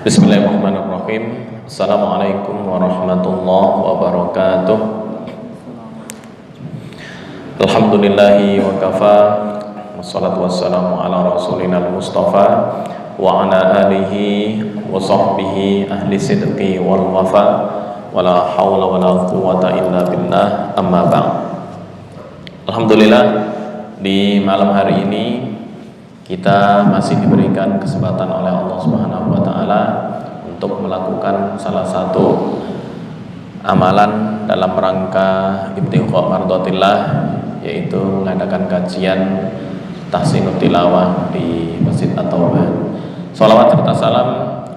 Bismillahirrahmanirrahim. Assalamualaikum warahmatullahi wabarakatuh. Alhamdulillahi wa kafa. Wassalatu wassalamu ala rasulina al-mustafa wa ala alihi wa sahbihi ahli sidqi wal wafa. Wala hawla wala quwwata illa billah, amma ba'd. Alhamdulillah, di malam hari ini kita masih diberikan kesempatan oleh Allah Subhanahu wa taala untuk melakukan salah satu amalan dalam rangka ibtigha mardhatillah, yaitu mengadakan kajian tahsinut tilawah di Masjid At-Taubah. Shalawat serta salam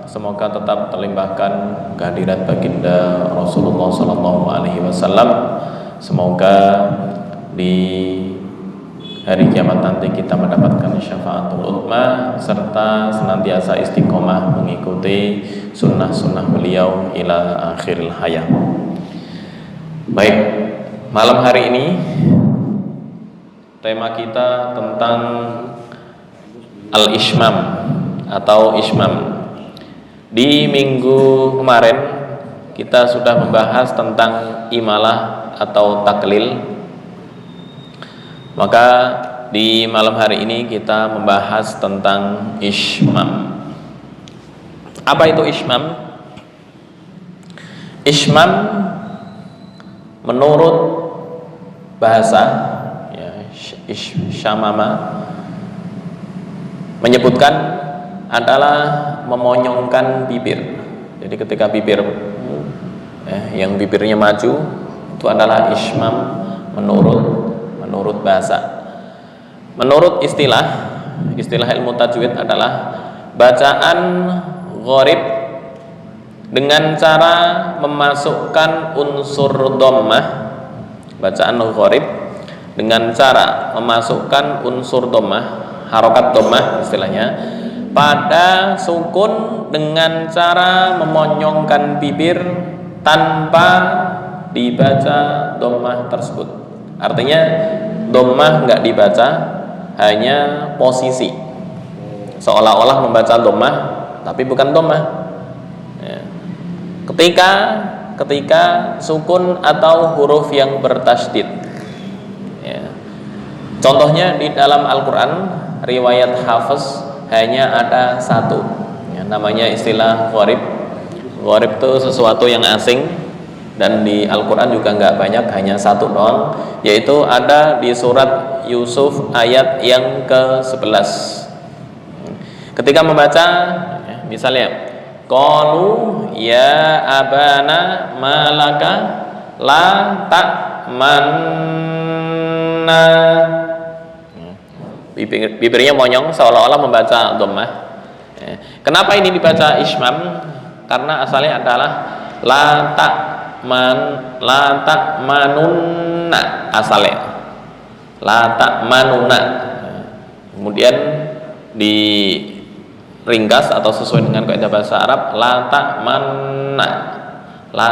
semoga tetap terlimpahkan kehadirat baginda Rasulullah sallallahu alaihi wasallam. Semoga di hari kiamat nanti kita mendapatkan syafaatul uthma serta senantiasa istiqomah mengikuti sunnah-sunnah beliau ila akhiril hayat. Baik, malam hari ini tema kita tentang al-ishmam atau ishmam. Di minggu kemarin kita sudah membahas tentang imalah atau taklil. Maka di malam hari ini kita membahas tentang ishmam. Apa itu ishmam? Ishmam menurut bahasa ya, syamama menyebutkan adalah memonyongkan bibir. Jadi ketika bibir yang bibirnya maju itu adalah ishmam menurut bahasa. Menurut istilah ilmu tajwid adalah bacaan gharib dengan cara memasukkan unsur dhammah. Bacaan gharib dengan cara memasukkan unsur dhammah, harokat dhammah istilahnya, pada sukun dengan cara memonyongkan bibir tanpa dibaca dhammah tersebut. Artinya dhammah nggak dibaca, hanya posisi, seolah-olah membaca dhammah tapi bukan dhammah ya. Ketika sukun atau huruf yang bertasydid ya. Contohnya di dalam Al-Quran riwayat Hafiz hanya ada satu ya, namanya istilah gharib. Gharib itu sesuatu yang asing, dan di Al-Quran juga nggak banyak, hanya satu doang, yaitu ada di surat Yusuf ayat yang ke-11. Ketika membaca misalnya qalu ya abana malaka la ta'manna, bibirnya monyong seolah-olah membaca dhammah. Kenapa ini dibaca ishmam? Karena asalnya adalah la ta'manunna, asalnya la ta'manunna, kemudian diringkas atau sesuai dengan kaidah bahasa Arab la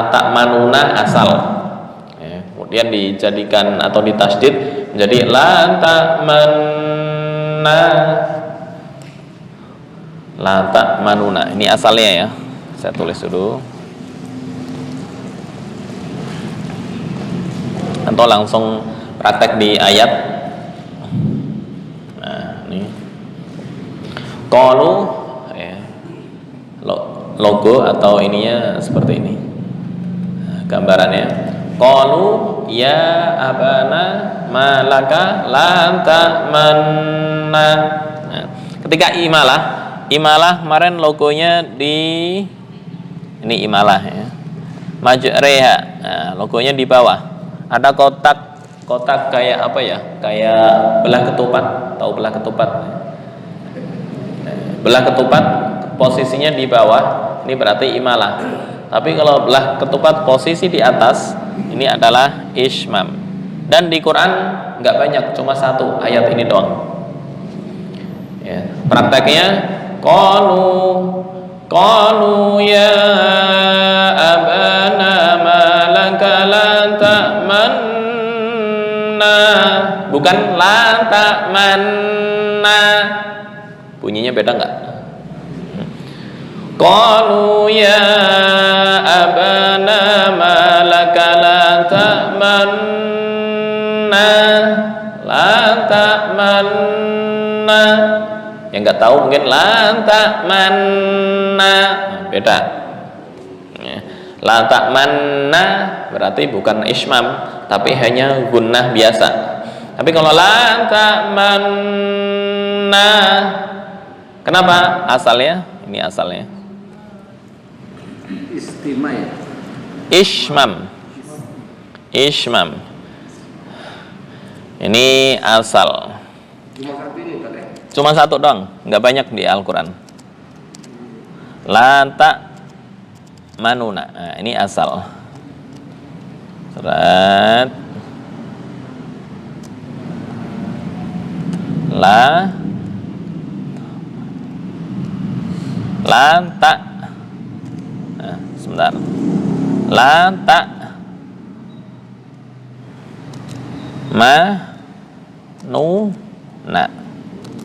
ta'manuna asal ya, kemudian dijadikan atau ditasydid menjadi la ta'manuna. Ini asalnya ya, saya tulis dulu atau langsung praktek di ayat. Nah, ini qalu ya, logo atau ininya seperti ini. Nah, gambarannya qalu ya abana malaka la ta'manna. Nah, ketika imalah kemarin logonya di ini imalah ya, majreha. Nah, logonya di bawah ada kotak kayak apa ya, kayak belah ketupat. Tahu belah ketupat? Belah ketupat posisinya di bawah, ini berarti imalah. Tapi kalau belah ketupat posisi di atas, ini adalah ishmam. Dan di Quran nggak banyak, cuma satu ayat ini doang ya. Prakteknya qalu ya abana malaka la ta'manna, bukan la ta'manna. Bunyinya beda nggak? Qalu ya abana ma laka la ta'manna, la ta'manna. Yang nggak tahu mungkin la ta'manna, beda. La ta'manna berarti bukan ismam, tapi hanya gunnah biasa. Tapi kalau la ta'manna, kenapa asalnya? Ini asalnya istima ya. Ismam. Ismam. Ini asal. Cuma satu ini Pak. Cuma satu dong, nggak banyak di Al-Quran. La ta'manuna. Nah, ini asal. Surat La ta. Nah, sebentar. La ta nu na.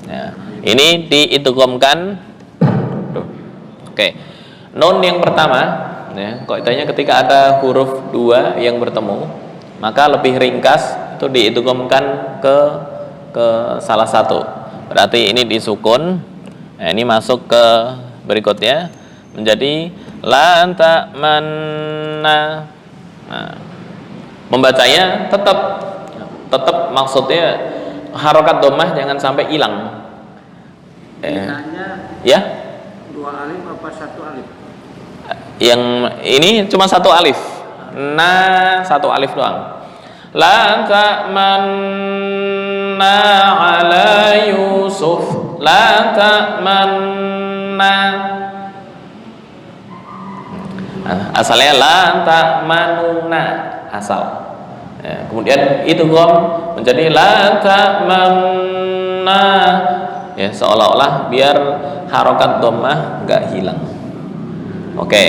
Ya, ini diidghamkan. Oke. Nun yang pertama, ya, kaidahnya ketika ada huruf dua yang bertemu, maka lebih ringkas itu diidghamkan ke salah satu. Berarti ini disukun. Nah, ini masuk ke berikutnya menjadi la ta'manna. Nah, membacanya tetap maksudnya harokat dhammah jangan sampai hilang. Hanya Ya? 2 alif apa 1 alif? Yang ini cuma 1 alif. Na 1 alif doang. La ta'manna ala Yusuf. La ta'manna. Asalnya la ta'manuna, asal. Ya, kemudian itu menjadi la ta'manna. Ya, seolah-olah biar harokat dhammah nggak hilang. Oke.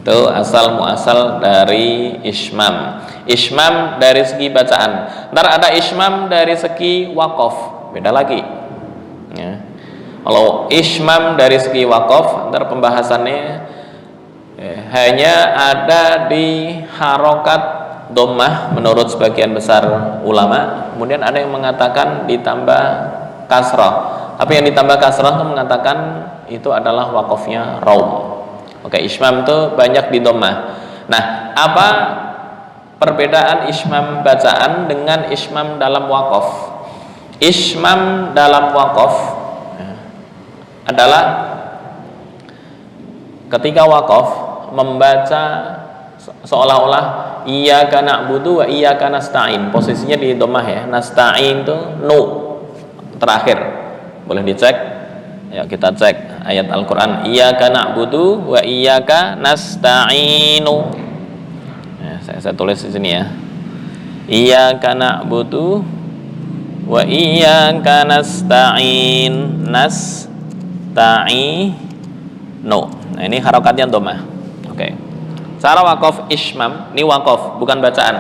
Itu asal muasal dari ismam. Ismam dari segi bacaan. Ntar ada ismam dari segi waqaf, beda lagi. Ya. Kalau ismam dari segi waqaf, ntar pembahasannya hanya ada di harokat dhammah menurut sebagian besar ulama. Kemudian ada yang mengatakan ditambah kasrah. Tapi yang ditambah kasrah itu mengatakan itu adalah waqafnya raum. Oke, ismam itu banyak di dhammah. Nah, apa perbedaan ismam bacaan dengan ismam dalam waqaf? Ismam dalam waqaf adalah ketika waqaf membaca seolah-olah iyyaka na'budu wa iyyaka nasta'in. Posisinya di dhammah ya. Nasta'in itu nu terakhir. Boleh dicek. Ya, kita cek ayat Al-Qur'an. Iyyaka na'budu wa iyyaka nasta'inu. Ya, saya tulis di sini ya. Iyyaka na'budu wa iyyaka nasta'in. No. Nah, ini harokatnya dhammah. Oke. Cara waqaf ismam, ini waqaf bukan bacaan.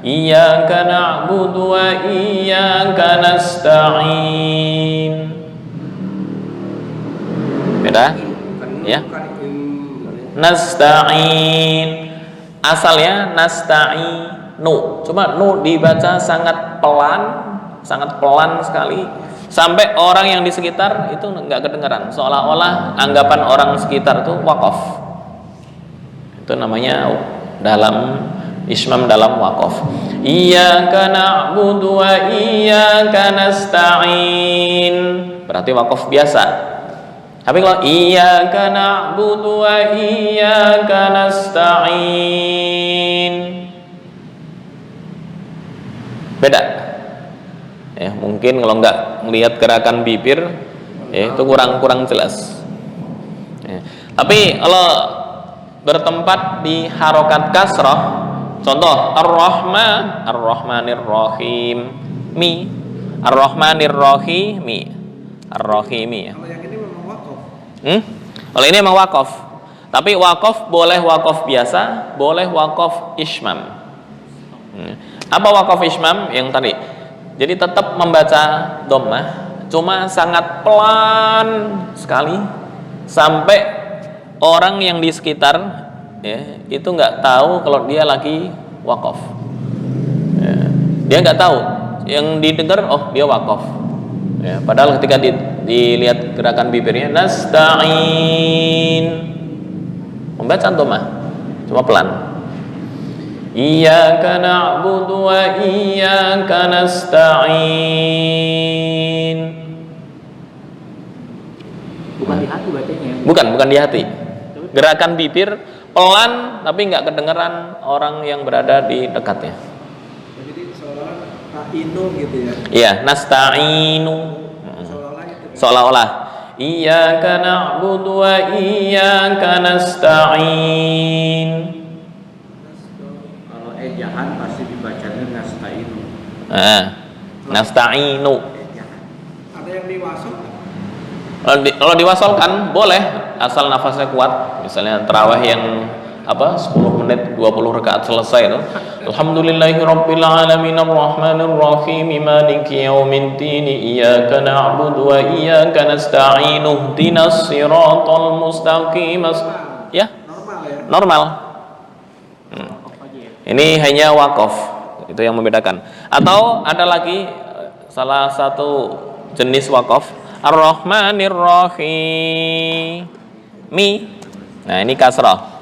Iyyaka na'budu wa iyyaka nasta'in. Beda? Ya. Nasta'in. Asalnya nasta'inu. Cuma nu dibaca sangat pelan sekali. Sampai orang yang di sekitar itu nggak kedengaran, seolah-olah anggapan orang sekitar itu waqaf. Itu namanya dalam ismam dalam waqaf. Iyyaka na'budu wa iyyaka nasta'in, berarti waqaf biasa. Tapi kalau iyyaka na'budu wa iyyaka nasta'in, beda. Ya, mungkin kalau nggak melihat gerakan bibir, ya, itu kurang jelas. Ya. Tapi kalau bertempat di harokat kasrah, contoh ar-Rahmanir Rahim, mi, ar-Rahmanir Rahimi, ar-Rahimi. Ya. Kalau yang ini memang waqaf. Kalau ini memang waqaf. Tapi waqaf boleh waqaf biasa, boleh waqaf ismam. Apa waqaf ismam yang tadi? Jadi tetap membaca dhammah, cuma sangat pelan sekali sampai orang yang di sekitar ya, itu nggak tahu kalau dia lagi wakaf. Ya, dia nggak tahu, yang didengar oh dia wakaf. Ya, padahal ketika dilihat gerakan bibirnya nasta'in, membaca dhamma cuma pelan. Iyyaka na'budu wa iyyaka nasta'in. Bukan di hati bacanya. Bukan di hati. Gerakan bibir pelan tapi nggak kedengeran orang yang berada di dekatnya. Jadi seolah-olah ta'inu gitu ya. Iya, nasta'inu. Seolah-olah iyyaka na'budu wa iyyaka nasta'in. Kalau ejahan pasti dibacanya nasta'inu. Nasta'inu. Ada yang diwasal? Kalau diwasalkan boleh asal nafasnya kuat. Misalnya tarawih yang 10 menit 20 rakaat selesai itu. Alhamdulillahirabbil alamin arrahmanir rahim maliki yaumiddin iyyaka na'budu wa iyyaka nasta'in ihdinas siratal mustaqim. Ya? Normal ya. Normal. Ini hanya wakaf. Itu yang membedakan. Atau ada lagi salah satu jenis wakaf Ar-Rahmanir Rahim. Nah, ini kasrah.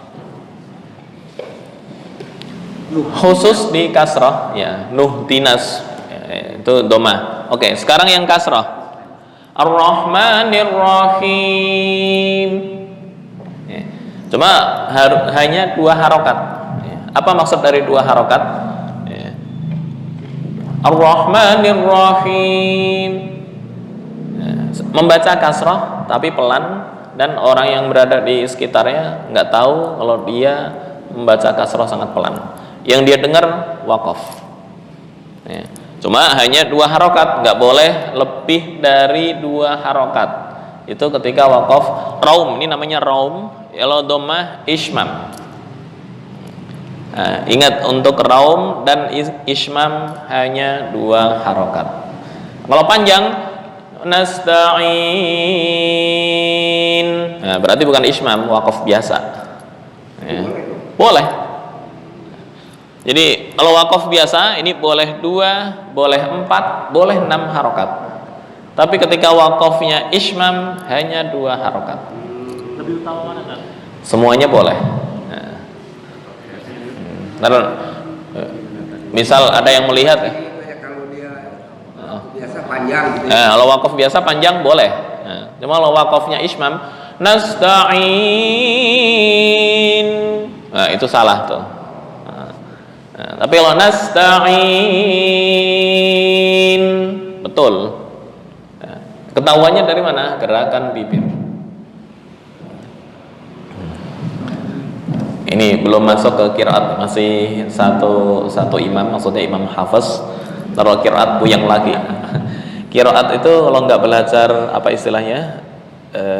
Khusus di kasrah ya, nuhdinas itu doma. Oke, sekarang yang kasrah. Ar-Rahmanir Rahim. Ya. Cuma hanya 2 harokat. Ya. Apa maksud dari 2 harokat? Ya. Ar-Rahmanir Rahim. Ya. Membaca kasrah tapi pelan dan orang yang berada di sekitarnya nggak tahu kalau dia membaca kasrah sangat pelan. Yang dia dengar wakaf. Ya. Cuma hanya 2 harokat, nggak boleh lebih dari 2 harokat. Itu ketika wakaf raum, ini namanya raum. Kalau dhammah ismam. Nah, ingat untuk raum dan ismam hanya 2 harokat. Kalau panjang nasta'in. Nah, berarti bukan ismam, wakaf biasa. Ya. Boleh. Jadi kalau wakaf biasa ini boleh 2, boleh 4, boleh 6 harokat. Tapi ketika wakafnya ismam hanya 2 harokat. Lebih utama mana kan? Semuanya boleh. Nah, misal ada yang melihat Kalau dia biasa panjang gitu. kalau wakaf biasa panjang boleh. Cuma kalau wakafnya ismam nasta'in, nah itu salah tuh. Tapi kalau nasta'in betul. Ketahuannya dari mana? Gerakan bibir. Ini belum masuk ke qiraat, masih satu imam, maksudnya imam hafiz. Taruh qiraat puyeng lagi. Qiraat itu kalau nggak belajar apa istilahnya,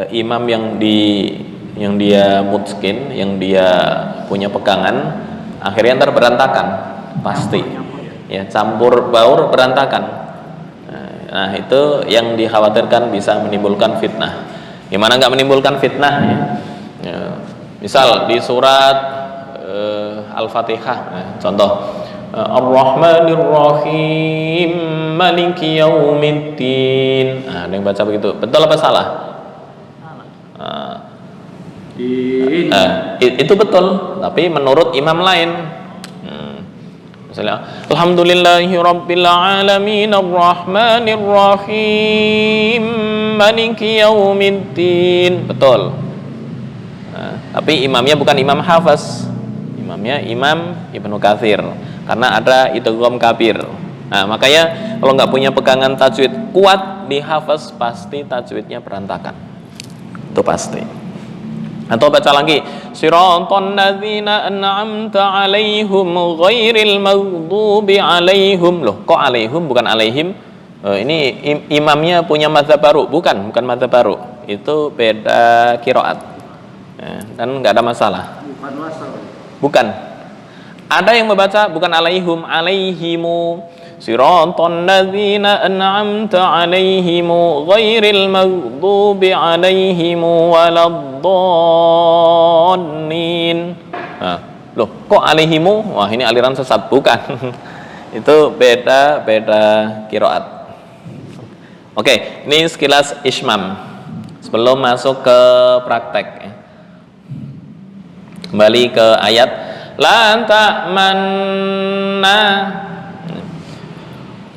imam yang dia mutskin, yang dia punya pegangan, akhirnya ntar berantakan pasti. Ya, campur baur berantakan. Nah, itu yang dikhawatirkan bisa menimbulkan fitnah. Gimana nggak menimbulkan fitnah ya? Misal di surat Al-Fatihah, contoh Ar-Rahmanir Rahim Maliki Yaumiddin. Ada yang baca begitu, betul apa salah? Itu betul, tapi menurut imam lain. Misalnya Alhamdulillahirabbil alamin arrahmanir rahim maliki yaumiddin, betul. Tapi imamnya bukan imam hafiz, imamnya Imam Ibnu Katsir, karena ada idgham kabir. Nah, makanya kalau nggak punya pegangan tajwid kuat di hafiz, pasti tajwidnya berantakan, itu pasti. Atau baca lagi siratal ladzina an'amta 'alaihim ghairil maghdubi 'alaihim. Loh, kok 'alaihim bukan 'alaihim? Ini imamnya punya mazhab baru, bukan madzhab baru. Itu beda qiraat. Dan nggak ada masalah. Bukan wasal. Bukan. Ada yang membaca bukan 'alaihim, 'alaihimu. siratal ladzina an'amta 'alaihim ghairil maghdubi 'alaihim waladdallin. Nah, loh, kok alaihimu? Wah, ini aliran sesat, bukan. Itu beda qiraat. Oke, ini sekilas Ishmam. Sebelum masuk ke praktek, kembali ke ayat la ta'manna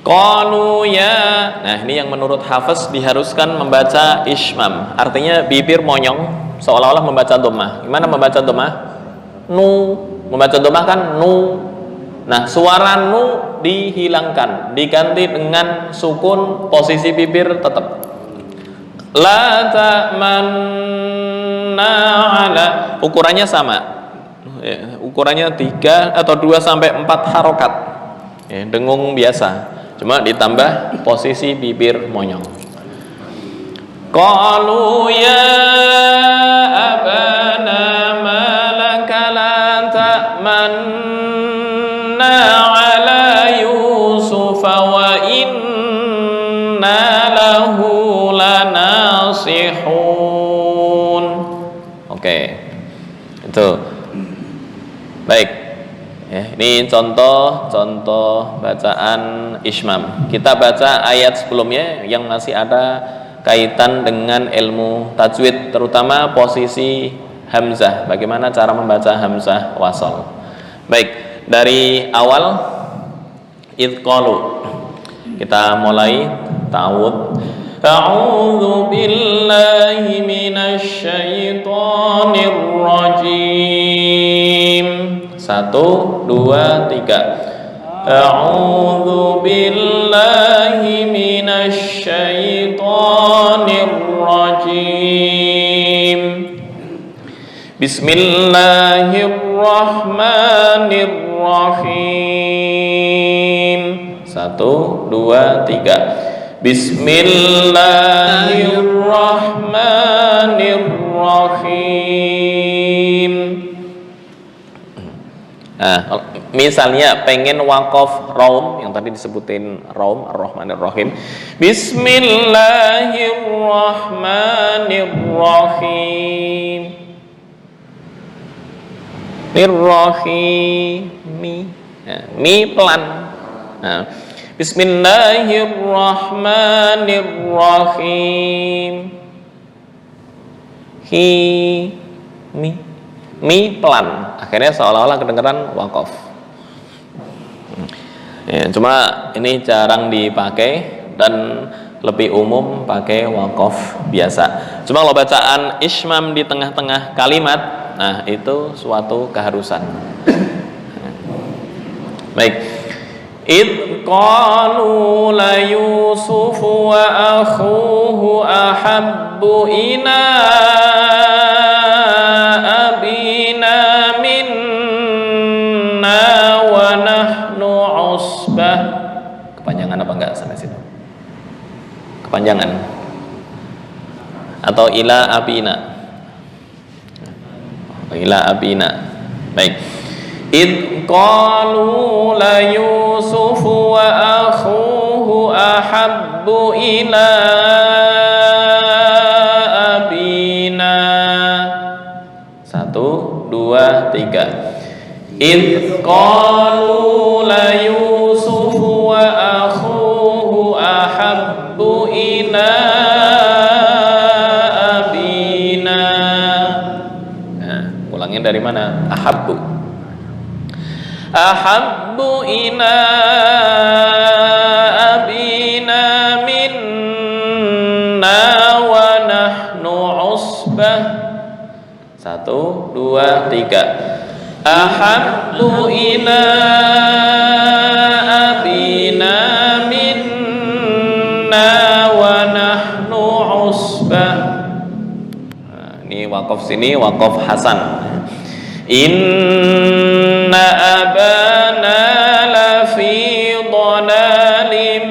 qalu ya. Nah, ini yang menurut Hafiz diharuskan membaca Ishmam, artinya bibir monyong seolah-olah membaca dhammah. Gimana membaca dhammah? Nu, membaca dhammah kan nu. Nah, suara nu dihilangkan, diganti dengan sukun, posisi bibir tetap. La ta'manna ala, ukurannya sama. Ya, ukurannya 3 atau 2 sampai 4 harokat. Ya, dengung biasa. Cuma ditambah posisi bibir monyong. Qalu ya abana malaka la ta'manna ala Yusuf wa inna lahu lanasihun. Oke, itu baik ya, ini contoh bacaan Ishmam. Kita baca ayat sebelumnya yang masih ada kaitan dengan ilmu tajwid, terutama posisi hamzah, bagaimana cara membaca hamzah wasal. Baik, dari awal idqalu kita mulai ta'awud. A'udzu billahi minasy syaithanir rajim. 1 2 3. A'udzu billahi minasy syaithanir rajim. Bismillahirrahmanirrahim. 1 2 3. Bismillahirrahmanirrahim. Nah, misalnya pengen waqaf raum yang tadi disebutin raum ar-rahmanir-rahim. Bismillahirrahmanirrahim. Nirrahimi. Nah, mi pelan. Nah, Bismillahirrahmanirrahim. Mi pelan, akhirnya seolah-olah kedengeran waqaf. Ya, cuma ini jarang dipakai dan lebih umum pakai waqaf biasa. Cuma kalau bacaan Ishmam di tengah-tengah kalimat, nah itu suatu keharusan. Baik. Idh qalu la Yusuf wa akhuhu ahabbu ila abina minna wa nahnu usbah. Kepanjangan apa enggak sampai situ? Kepanjangan. Atau ila abina. Ila abina. Baik. Idh qalu la Yusuf wa akhuhu ahabbu ila abina. 1 2 3. Idh qalu la Yusuf wa akhuhu ahabbu ila abina. Nah, ulangnya dari mana? Ahabbu. Ahabbu ila abina minna wa nahnu usbah. 1 2 3. Ahabbu ila abina minna wa nahnu usbah. Nah, ini waqaf sini, waqaf hasan. Inna abana lafi dhalalim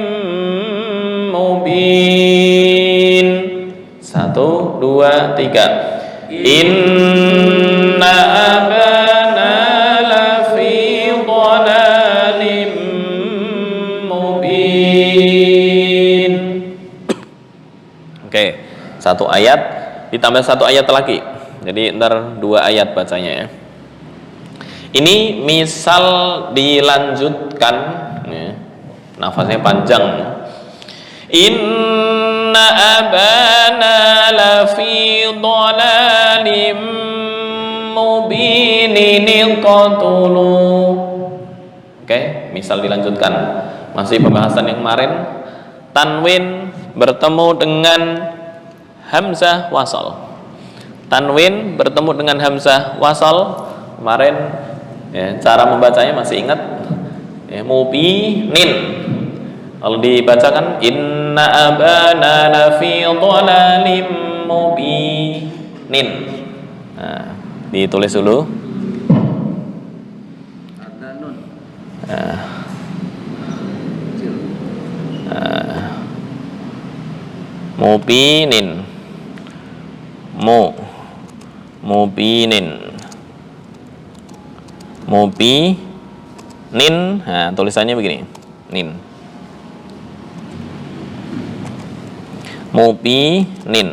mubin. 1 2 3. Inna abana lafi dhalalim Oke, satu ayat ditambah satu ayat lagi. Jadi ntar 2 ayat bacanya ya. Ini misal dilanjutkan ya. Nafasnya panjang. Inna abana lafi dhalalim mubinin qatulu. Oke, misal dilanjutkan. Masih pembahasan yang kemarin. Tanwin bertemu dengan hamzah wasal. Tanwin bertemu dengan hamzah wasal. Kemarin ya, cara membacanya masih ingat ya, mubinin. Kalau dibacakan inna abana lafi dhalalim mubinin. Nah, ditulis dulu. Ada nun. Mubinin. Mubinin. Mubinin. Nah, tulisannya begini. Nin. Mubinin.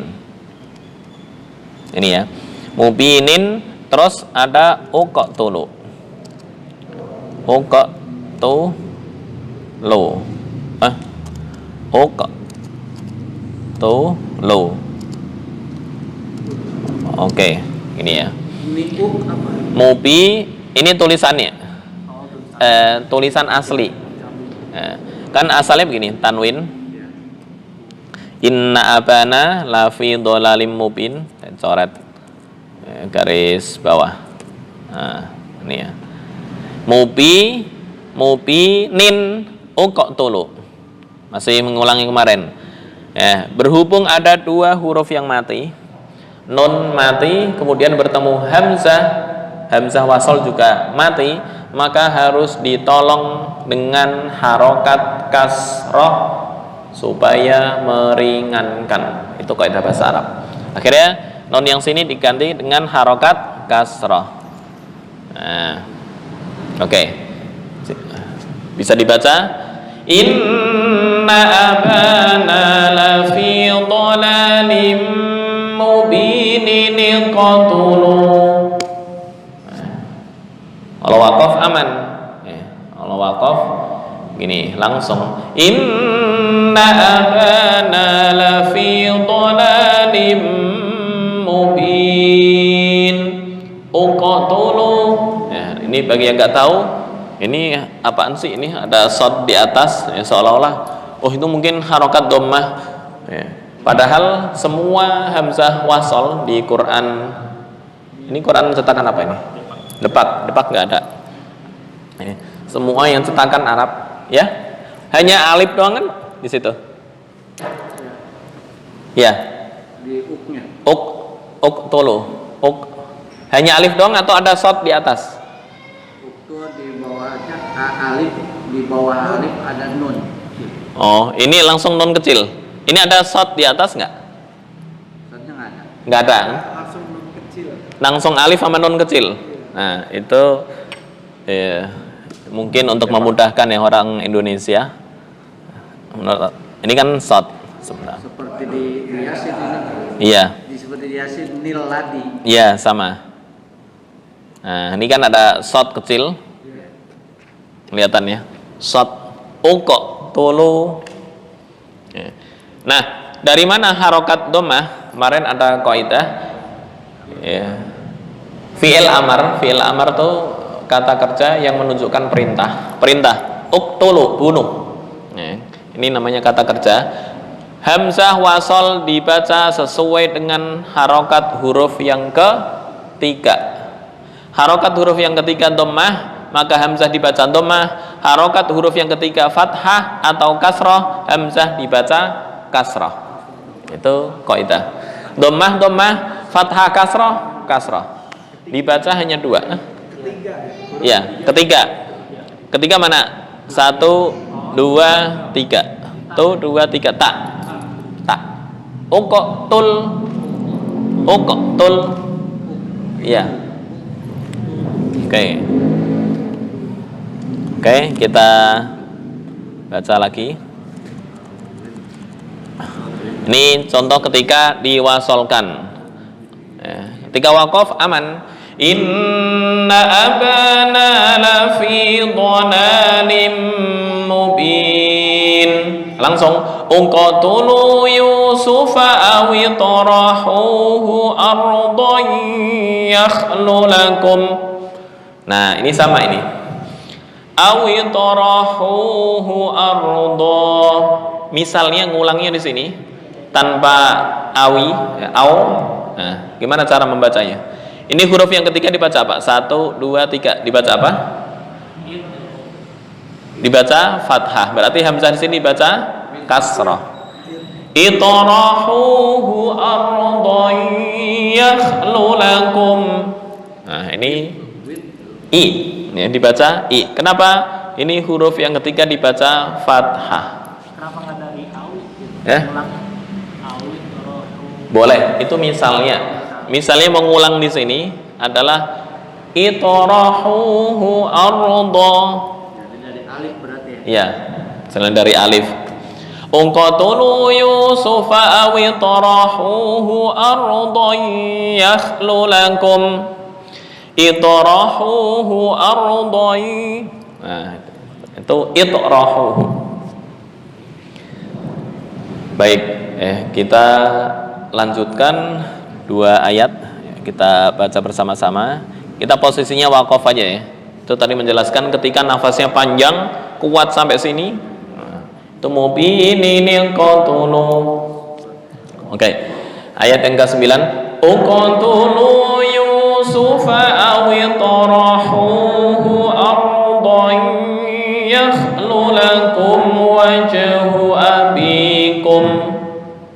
Ini ya. Mubinin, terus ada uqtulu. Uqtulu. Uqtulu. Oke, ini ya. Niuk apa? Mubi, ini tulisannya. Oh, tulisan. Tulisan asli. Kan asalnya begini, tanwin. Inna abana lafi dhalalim mubin, coret garis bawah. Nah, ini ya. Mubinin uqtulu. Masih mengulangi kemarin. Ya, berhubung ada 2 huruf yang mati, nun mati, kemudian bertemu hamzah wasal juga mati, maka harus ditolong dengan harokat kasroh supaya meringankan. Itu kaidah bahasa Arab. Akhirnya nun yang sini diganti dengan harokat kasroh. Nah, oke. Bisa dibaca. Inna abana lafi dhalalim mubinin qatulu. Kalau waqaf aman. Kalau waqaf gini langsung. Inna abana lafi dhalalim mubin uqtulu. Ya, ini bagi yang nggak tahu, ini apaan sih? Ini ada shad di atas, ya, seolah-olah oh itu mungkin harokat dhammah. Ya. Padahal semua hamzah wasal di Quran, ini Quran cetakan apa ini? Depak nggak ada. Ini semua yang cetakan Arab, ya. Hanya alif doang kan di situ. Ya. Di uknya. Uqtulu. Hanya alif doang atau ada shad di atas? Uktu di bawahnya alif, di bawah alif ada nun. Oh, ini langsung nun kecil. Ini ada shad di atas nggak? Shadnya nggak ada. Nggak ada. Langsung nun kecil. Langsung alif sama nun kecil. Nah, itu ya, mungkin untuk memudahkan yang orang Indonesia. Ini kan shad sebenarnya. Seperti di Yasin ini. Iya. Seperti di Yasin nil ladi. Iya, sama. Nah, ini kan ada shad kecil. Kelihatannya. Shad uqtulu. Ya. Nah, dari mana harokat dhammah? Kemarin ada kaidah ya. Fi'il amar itu kata kerja yang menunjukkan perintah. Uqtulu, bunuh. Ya. Ini namanya kata kerja. Hamzah wasal dibaca sesuai dengan harokat huruf yang ketiga. Harokat huruf yang ketiga dhammah, maka hamzah dibaca dhammah. Harokat huruf yang ketiga fathah atau kasroh, hamzah dibaca kasroh. Itu kaidah. Dhammah, fathah, kasroh. Dibaca hanya 2. Ya, ketiga mana? 1, 2, 3. Tuh 2, 3 tak. Uqtul. Iya. Oke, kita baca lagi. Ini contoh ketika diwasolkan. Ketika waqaf aman. Inna abana lafi dhalalim mubin. Langsung uqtulu yusufa aw tarahuhu ardan yakhlu lakum. Nah, ini sama ini. Aw tarahuhu arda. Misalnya ngulangnya di sini tanpa awi, aw. Nah, gimana cara membacanya? Ini huruf yang ketiga dibaca apa? 1, 2, 3. Dibaca apa? Dibaca fathah. Berarti hamzah di sini dibaca kasrah. Itarahuhu ardan yakhlu lakum. Nah, ini i. Ini dibaca i. Kenapa? Ini huruf yang ketiga dibaca fathah. Kenapa nggak dari awit? Ya? Awit Boleh. Itu misalnya. Misalnya mengulang di sini adalah itarahuhu arda. Jadi dari alif berarti ya. Ya, selain dari alif. Uqtulu yusufa aw tarahuhu ardan yakhlu lakum. Itarahuhu ardan. Nah, itu itarahuhu. Baik, kita lanjutkan 2 ayat, kita baca bersama-sama. Kita posisinya waqaf aja ya. Itu tadi menjelaskan ketika nafasnya panjang, kuat sampai sini. Itu mubinin qatulu. Oke. Ayat yang ke-9. Uqtulu yusufa aw tarahuhu ardan yakhlu lakum wajhu abikum.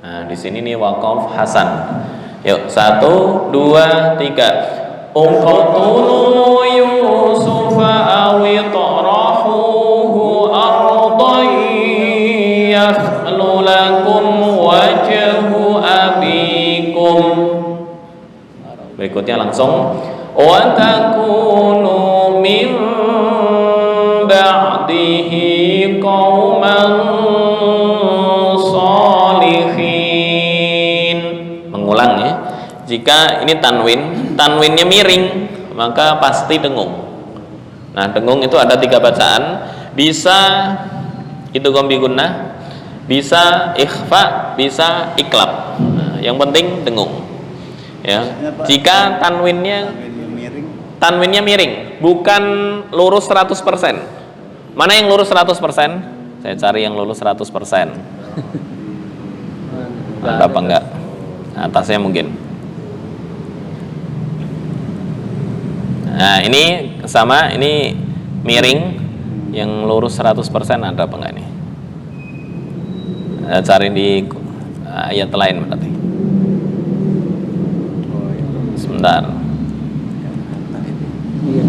Nah, di sini nih waqaf hasan. Yuk, 1, 2, 3. Uqtulu yusufa aw tarahuhu ardan yakhlu lakum wajhu abikum. Berikutnya langsung wa takunu min ba'dihi qauman salihin. Mengulang ya. Jika ini tanwinnya miring, maka pasti dengung. Nah, dengung itu ada 3 bacaan. Bisa idgham bi gunnah, bisa ikhfa, bisa iklab. Nah, yang penting dengung. Ya. Jika tanwinnya miring, bukan lurus 100%. Mana yang lurus 100%? Saya cari yang lurus 100%. Ada apa enggak? Atasnya mungkin. Nah, ini sama, ini miring, yang lurus 100% ada apa enggak nih? Cari di ayat lain berarti. Sebentar. Iya.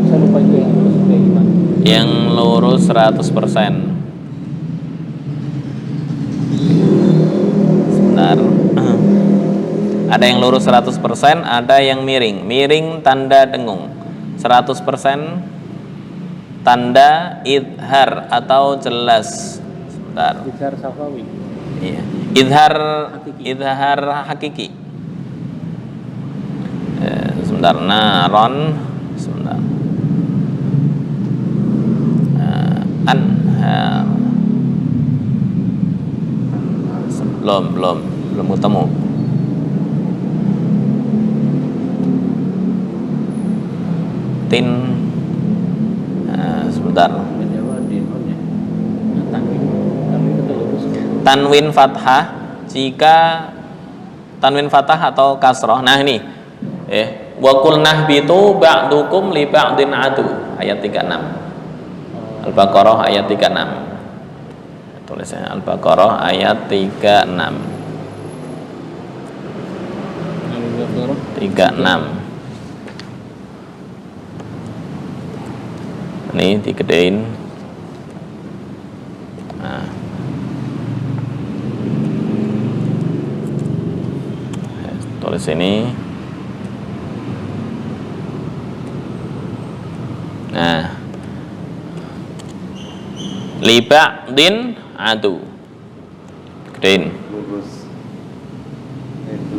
Saya lupa juga yang lurus kayak gimana. Yang lurus 100%. Sebentar. Ada yang lurus 100%, ada yang miring. Miring tanda dengung. 100% tanda idhar atau jelas. Sebentar. Izhar safawi. Iya. Idhar hakiki. Sebentar. Naron. Sebentar. Anhar. Belum ketemu. Sebentar. Tanwin fathah, jika tanwin fathah atau kasroh. Nah ini wa qul nahbitu ba'dukum li ba'din adu, ayat 36. Al-Baqarah ayat 36. Tulisnya Al-Baqarah ayat 36. 36. Ini digedein. Nah. Tulis ini. Nah. Li ba'din adu. Gedein.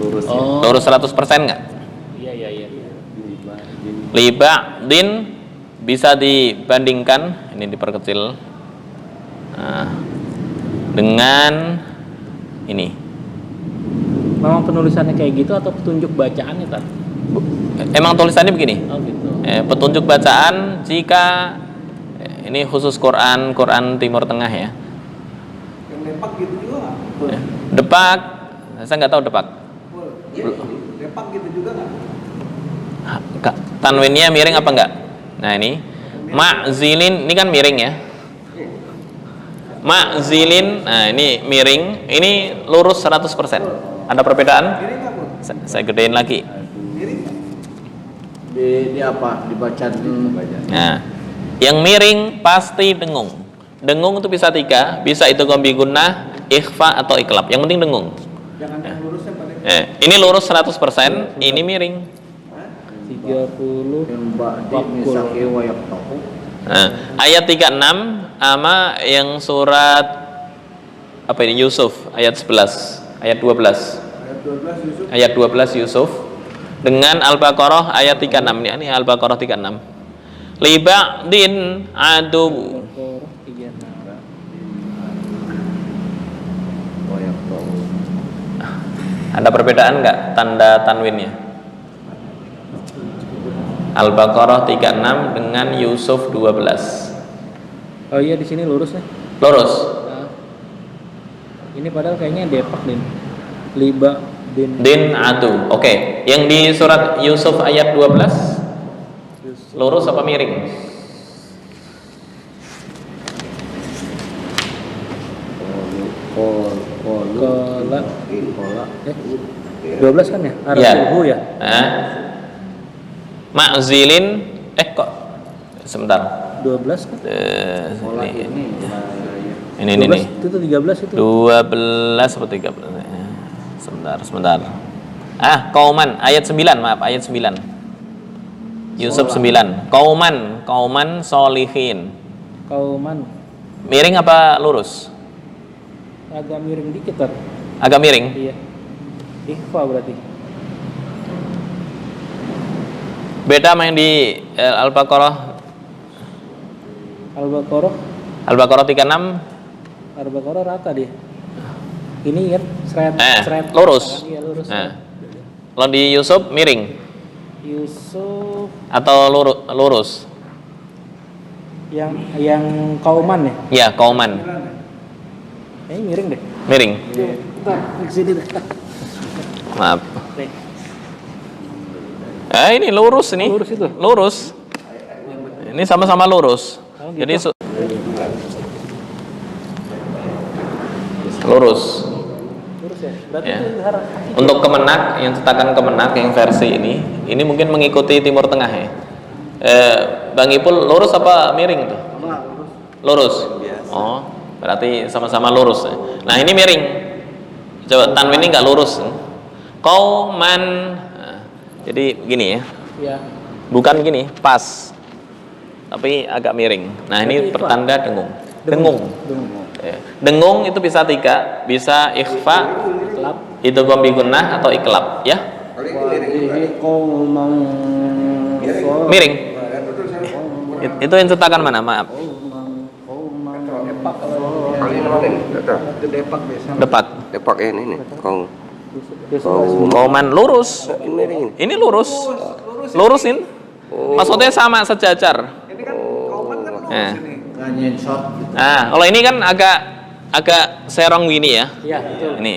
lurus ya. Oh. Lurus 100% nggak? Iya iya iya. Liba din bisa dibandingkan, ini diperkecil, nah, dengan ini. Memang penulisannya kayak gitu atau petunjuk bacaannya Tar? Emang tulisannya begini. Oh gitu. Petunjuk bacaan jika ini khusus Quran Timur Tengah ya. Yang depak gitu juga nggak? Depak, saya nggak tahu depak. Depak gitu juga nggak? Tanwinnya miring apa enggak? Nah ini ma'zilin, ini kan miring ya. Ma'zilin, nah ini miring, ini lurus 100%. Ada perbedaan? Miring nggak pun? Saya gedein lagi. Miring nggak? Di apa? Dibaca Nah, yang miring pasti dengung. Dengung itu bisa 3, bisa itu gombi gunnah, ikhfa atau iklab. Yang penting dengung. Jangan yang lurusnya pada. Ini lurus 100%, ini miring. 30 yang ba'di misaki wa yaqtahu. Nah, ayat 36 sama yang surat apa ini Yusuf ayat 11, ayat 12. Ayat 12 Yusuf. Ayat 12 Yusuf dengan Al-Baqarah ayat 36. Ini Al-Baqarah 36. Liba'din adu. Wa yaqtahu. Ada perbedaan nggak tanda tanwinnya? Al-Baqarah 36 dengan Yusuf 12. Oh iya di sini lurus ya. Lurus. Nah, ini padahal kayaknya depak din. Liba Din adu. Oke, yang di surat Yusuf ayat 12 lurus apa miring? Kola. Kola. 12 kan ya? Ya. Arasuhu ya. Nah, Ma'zilin kok sebentar. 12 kan? Kola Ini ini. ini 12 itu 13 itu. 12 atau 13. Sebentar. Kauman ayat 9, maaf, ayat 9. Yusuf 9. Kauman solihin. Kauman Miring apa lurus? agak miring dikit Tar. Agak miring. Iya. Ikhfa berarti. Beda sama yang di Al-Baqarah. Al-Baqarah Al-Baqarah 36 Al-Baqarah rata dia. Ini kan seret lurus. Iya lurus. Nah, kalau di Yusuf miring Yusuf atau lurus? yang kauman ya. Ya, kauman. Kayaknya miring deh. Miring. Bentar, ke sini deh. Maaf. Nih. Ini lurus ini. Lurus itu. Lurus. Ini sama-sama lurus. Oh, gitu. Jadi lurus. Lurus ya. Berarti Ya. itu harus Untuk Kemenak, yang cetakan Kemenak yang versi ini mungkin mengikuti Timur Tengah ya. Bang Ipul lurus apa miring tuh? Lurus. Oh, berarti sama-sama lurus. Nah, ini miring. Coba tanwin ini nggak lurus. Qauman. Nah, jadi gini ya. ya. Bukan gini, pas. Tapi agak miring. Nah, ini Berarti pertanda dengung. Dengung. Dengung. Dengung itu bisa 3, bisa ikhfa, Kelap. itu gombi gunnah atau iklab, ya. Wadihi qauman Miring. Itu yang cetakan mana? Maaf. Depak. Itu depak biasa. Depak. Depak ini nih, kau Kauman lurus. ini. Ini lurus. Lurusin. Maksudnya sama sejajar. Ini kan kauman kan lurus Nah. ini. nganyen shot. Nah, kalau ini kan agak serong gini ya. Iya, betul. Ini.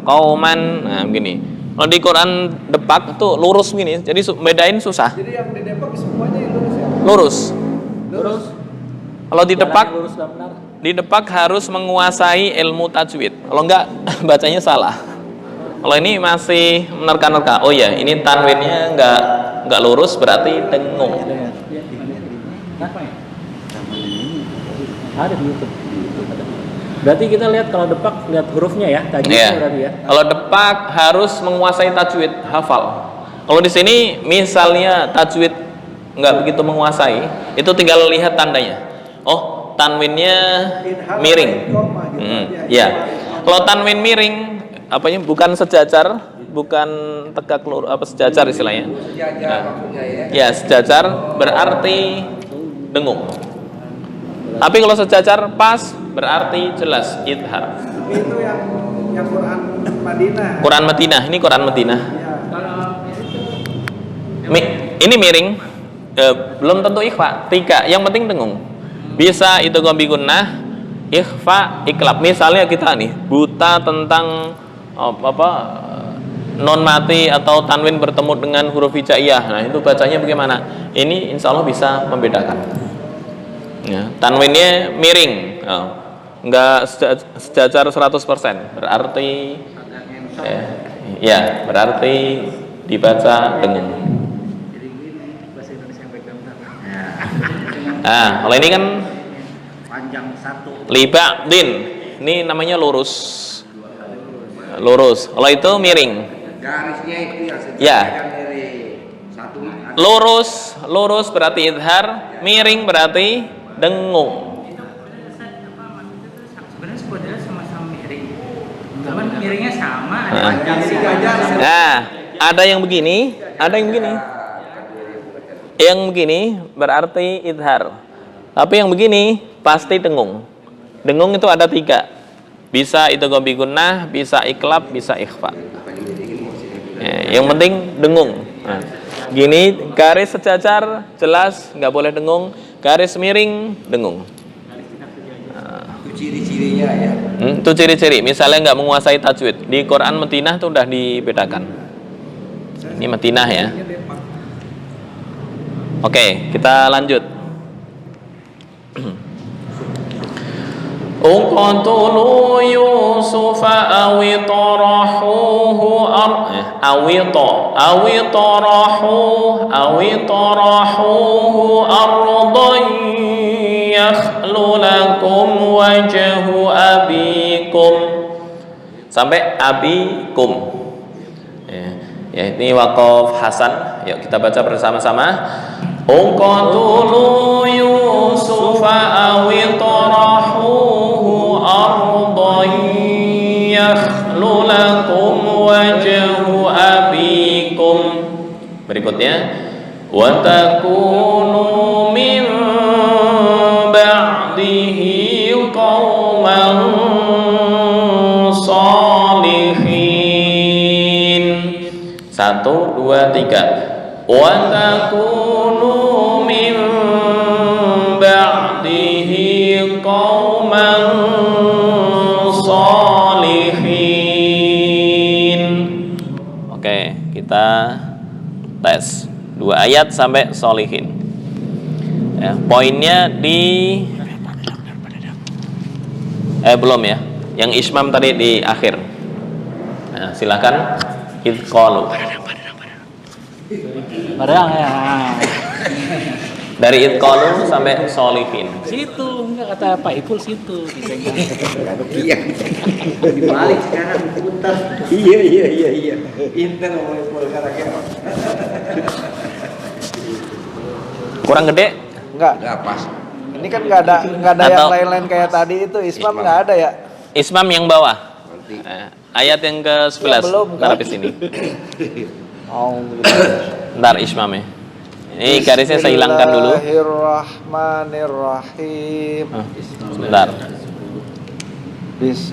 Kauman, nah begini. Kalau di Quran depak tuh lurus gini. Jadi bedain susah. Jadi yang di depak semuanya yang lurus ya. Lurus. Lurus. Kalau di depak, Jalannya lurus dan benar. di depak harus menguasai ilmu tajwid. Kalau enggak bacanya salah. Kalau ini masih menerka-nerka. Oh ya, ini tanwinnya enggak lurus berarti dengung. Hah? Ada di YouTube. Berarti kita lihat kalau depak lihat hurufnya ya, tajwidnya Iya. berarti ya. Kalau depak harus menguasai tajwid, hafal. Kalau di sini misalnya tajwid nggak begitu menguasai, itu tinggal lihat tandanya. Oh, tanwinnya miring. Koma gitu aja. Ya. Kalau tanwin miring, apanya bukan sejajar, bukan tegak lurus, apa sejajar istilahnya. Sejajar maksudnya ya. Ya, sejajar berarti dengung. Tapi kalau sejajar pas berarti jelas idhar. Itu yang Quran Madinah. Quran Madinah, ini Quran Madinah. Ini miring, belum tentu ikhfa. 3, yang penting dengung. Bisa itu gombi gunnah, ikhfa, iklab. Misalnya kita nih buta tentang non mati atau tanwin bertemu dengan huruf hijaiyah. Nah, itu bacanya bagaimana? Ini insya Allah bisa membedakan. Ya, tanwinnya miring, enggak sejajar 100%. Berarti ya, berarti dibaca dengung. Nah, kalau ini kan Panjang satu. liba'din. Ini namanya lurus. Lurus. Kalau itu miring. Garisnya itu ya. Ya. Dari satu. Lurus berarti idhar, miring berarti dengung. Sebenarnya sebetulnya sama-sama miring, cuman miringnya sama, ada Nah. panjang Nah, ada yang begini, ada yang begini. Yang begini berarti idhar. Tapi yang begini pasti dengung. Dengung itu ada 3. Bisa itu gombi gunnah, bisa iklab, bisa ikhfa. Yang penting dengung. Nah, gini garis sejajar jelas nggak boleh dengung, garis miring dengung. Itu ciri-cirinya ya. Itu ciri-ciri. Misalnya nggak menguasai tajwid di Quran Madinah itu udah dibedakan. Ini Madinah ya. Oke, kita lanjut. Uqtulu Yusufa awi tarahuhu awi tarahuhu ardan yakhlu lakum wajhu abikum sampai abikum. Ya, ini waqaf Hasan. Yuk kita baca bersama-sama. Uqtulu Yusufa awi tarahuhu ardan yakhlu lakum wajhu abikum. Berikutnya wa takunu min ba'dihi qauman salihin. 1, 2, 3. Wa takunu min ba'dihi qauman salihin. Oke, kita tes 2 ayat sampai solihin. Ya, poinnya di belum ya. Yang ismam tadi di akhir. Nah, silakan idqalu. Padahal ya. Dari idqalu sampai solihin. Situ enggak kata Pak Ipul situ. Iya. Dibalik sekarang putar. Iya. Inter mau sekarang. Kurang gede? Enggak Pas. ini kan nggak ada yang Atau- lain-lain kayak tadi itu Ismam Ismam. nggak ada ya. Ismam yang bawah. Nanti. Ayat yang ke-11. Ya, belum, Ntar kan? habis ini. Oh, Ntar ismamnya. Ini garisnya saya hilangkan dulu. Bismillahirrahmanirrahim. Sebentar. Bis.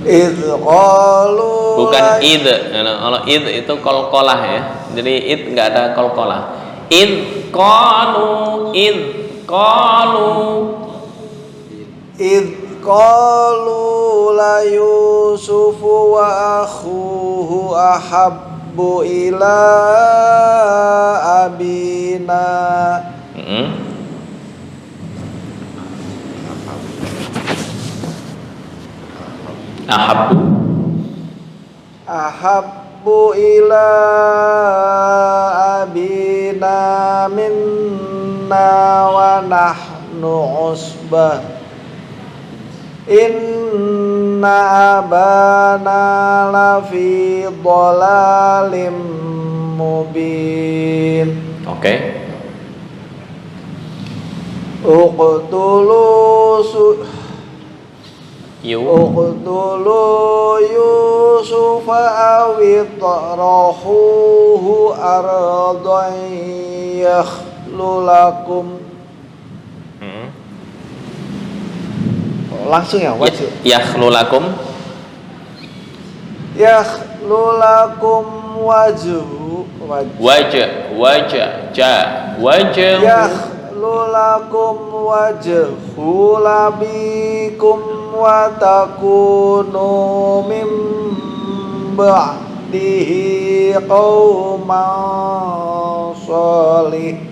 Idh qalu Bukan id. Kalau id itu kolkolah ya. Jadi id nggak ada kolkolah. Id qalu Idh qalu la Yusufu wa akhuhu ahabbu ila abina. Ahabbu ila abina minna wa nahnu usbah inna abana lafi dhalalim mubin. Oke. Uqtulu Yusufa awitrahuhu ardan yakhlu lakum. Langsung ya, wajib. Yakhlu lakum wajhu labikum wa takunu min ba'dihi qauman salihin.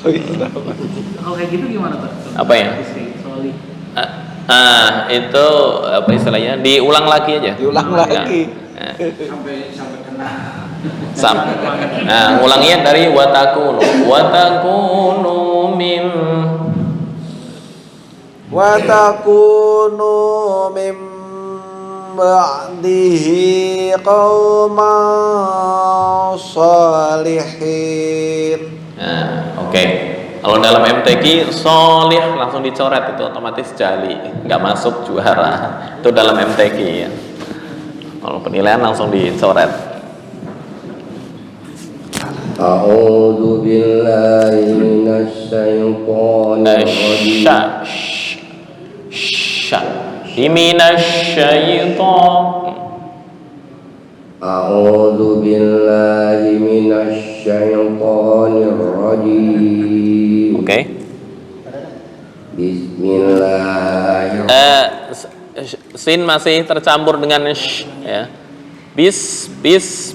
Kalau kayak gitu gimana Pak? Apa ya? Solih. Itu apa istilahnya? Diulang lagi aja. Diulang lagi. sampai kena. Nah, ulangnya dari watakunu mim ba'dihi qauman salihin. Nah, oke. Kalau dalam MTQ solih langsung dicoret, itu otomatis jali, nggak masuk juara. Itu dalam MTQ ya. Kalau penilaian langsung dicoret. A'udzu billahi minasy syaithanir rajim. A'udzu billahi minasy syaithanir rajim. Oke. Bismillahirrahmanirrahim. Sin masih tercampur dengan sh ya. Bismillah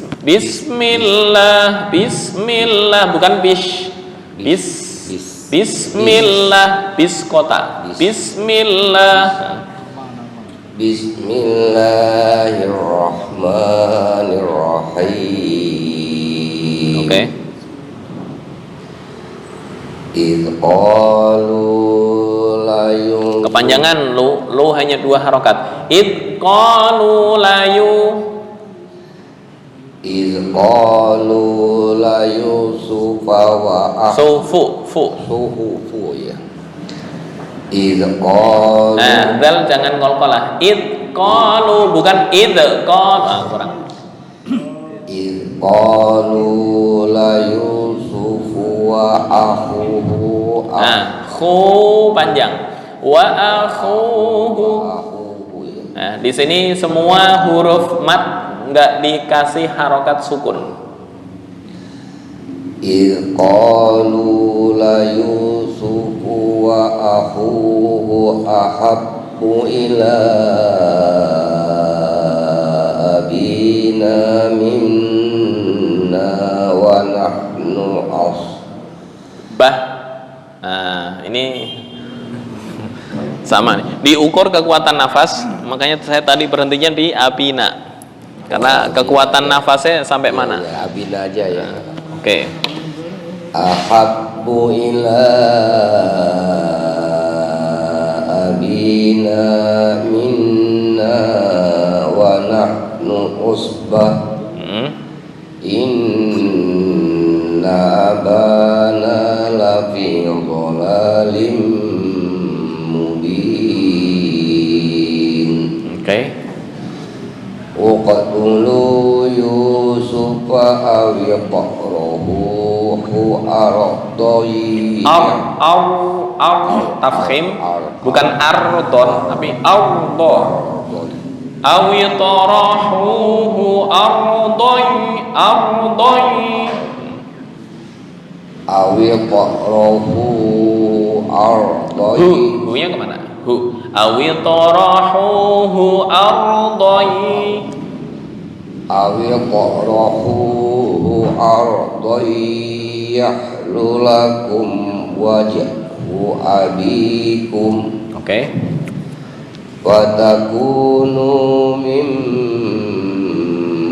bukan bismillah bis kota Bismillahirrahmanirrahim. Oke. Kepanjangan lu hanya 2 harokat. Qalu la yusufa wa fu ya. Qalu. Nah, dal jangan qalqalah. Qalu bukan kurang. Qalu la yusufu wa akhuhu. Khu panjang. Wa akhuhu. Nah, di sini semua huruf mat nggak dikasih harokat sukun. Qalu la yusufu wa akhuhu ahabbu ila abina minna wa nahnu Bah. Nah, ini sama nih. Diukur kekuatan nafas, makanya saya tadi berhentinya di abina. Karena kekuatan nafasnya sampai mana? Ya, abina aja ya. Oke. Ahabbu ila abina minna wa nahnu usbah. Inna abana lafi dhalalim mubin. Oke. Uqtulu Yusufa awiqrahuhu ardai. Tafkhim bukan ardon tapi ardon. Awitarahuhu ardai. Awiqrahuhu ardai. Hu-nya kemana? Hu. Awitarahuhu ardai. Awiqrahuhu ardai yahlu lakum wajhu abikum. Oke. Wa takunu min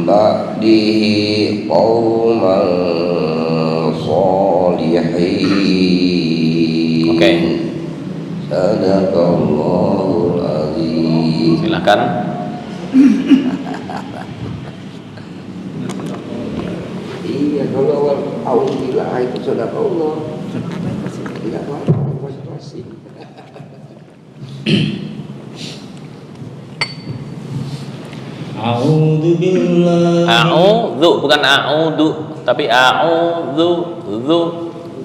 ba'dihi qauman salihin. Oke. Sadaqallahul azim. Silakan. Iya, kalau awal auzubillah itu sadaqallah. Tidak apa-apa, konsentrasi. A'udzu billahi. A'udzu bukan a'udzu, tapi a'udzu.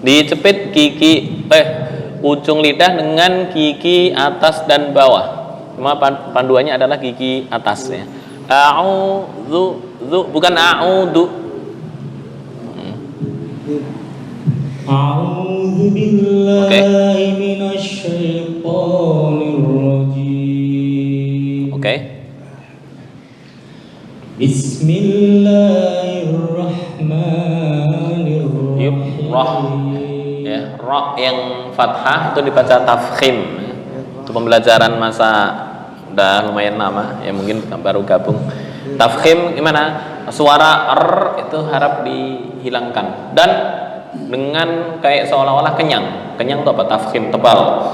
Dicepit gigi ujung lidah dengan gigi atas dan bawah. Cuma panduannya adalah gigi atas ya. A'udzu bukan a'udzu. A'udzu billahi minasy syaithanir rajim. Oke. Bismillahirrahmanirrahim. Ya, ra yang fathah itu dibaca tafkhim. Itu pembelajaran masa udah lumayan lama ya, mungkin baru gabung. Tafkhim gimana? Suara r itu harap dihilangkan dan dengan kayak seolah-olah kenyang. Kenyang itu apa? Tafkhim tebal.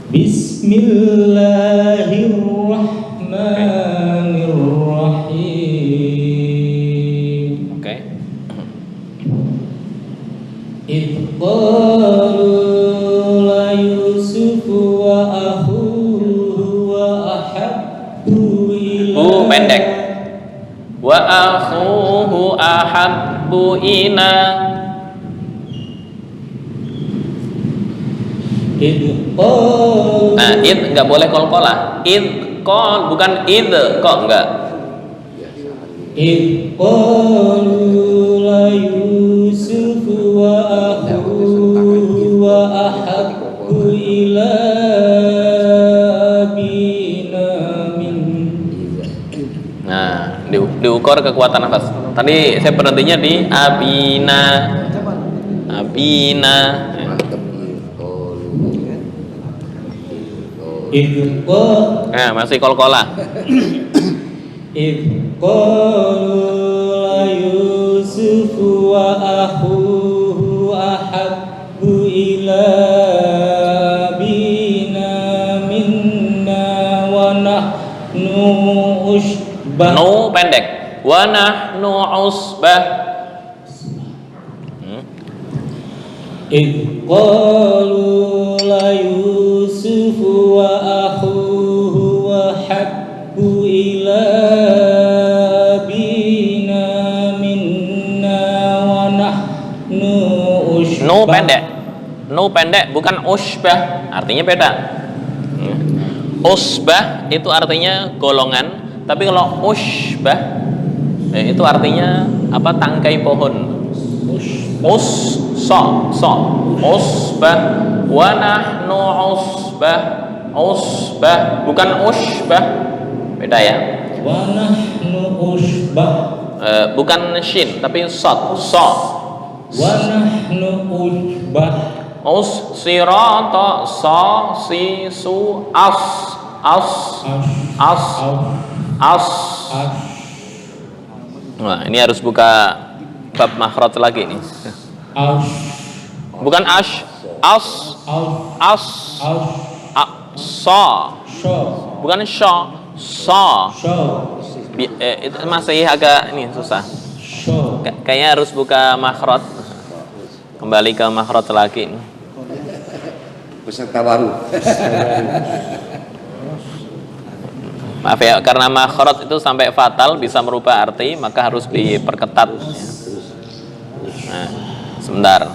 Bismillahirrahmanirrahim. Oke. Idh qalu la Yusufu wa akhuhu wa ahabbu ila. Pendek. Wa akhuhu ahabbu ila. Nah, id nggak boleh qalqalah. Id qal bukan id kok enggak. Idh qalu la Yusufu wa akhuhu wa ahabbu ila abina min. Nah, diukur kekuatan nafas. Tadi saya berhentinya di abina. Abina. Idh qalu Nah, masih qalqalah. Idh qalu la Yusufu wa akhuhu ahabbu ila abina minna wa nahnu usbah. Nu pendek. Wa nahnu usbah. Idh qalu la Yusufu wa akhuhu ahabbu ila abina minna wa nahnu usbah. Nu pendek bukan usbah, artinya beda. Usbah itu artinya golongan, tapi kalau usbah itu artinya apa? Tangkai pohon. Usbah wa nahnu usbah bukan usbah, beda ya. Wa nahnu usbah. Bukan shin tapi sa. Wa nahnu usbah. Sirata sa si su as. Nah, ini harus buka bab makhraj lagi nih. Bukan bukan sha. Itu masih agak ini susah. Kayaknya harus buka makhraj. Kembali ke makhraj lagi nih. Peserta baru. Maaf ya, karena makhraj itu sampai fatal bisa merubah arti, maka harus diperketat. Nah, sebentar.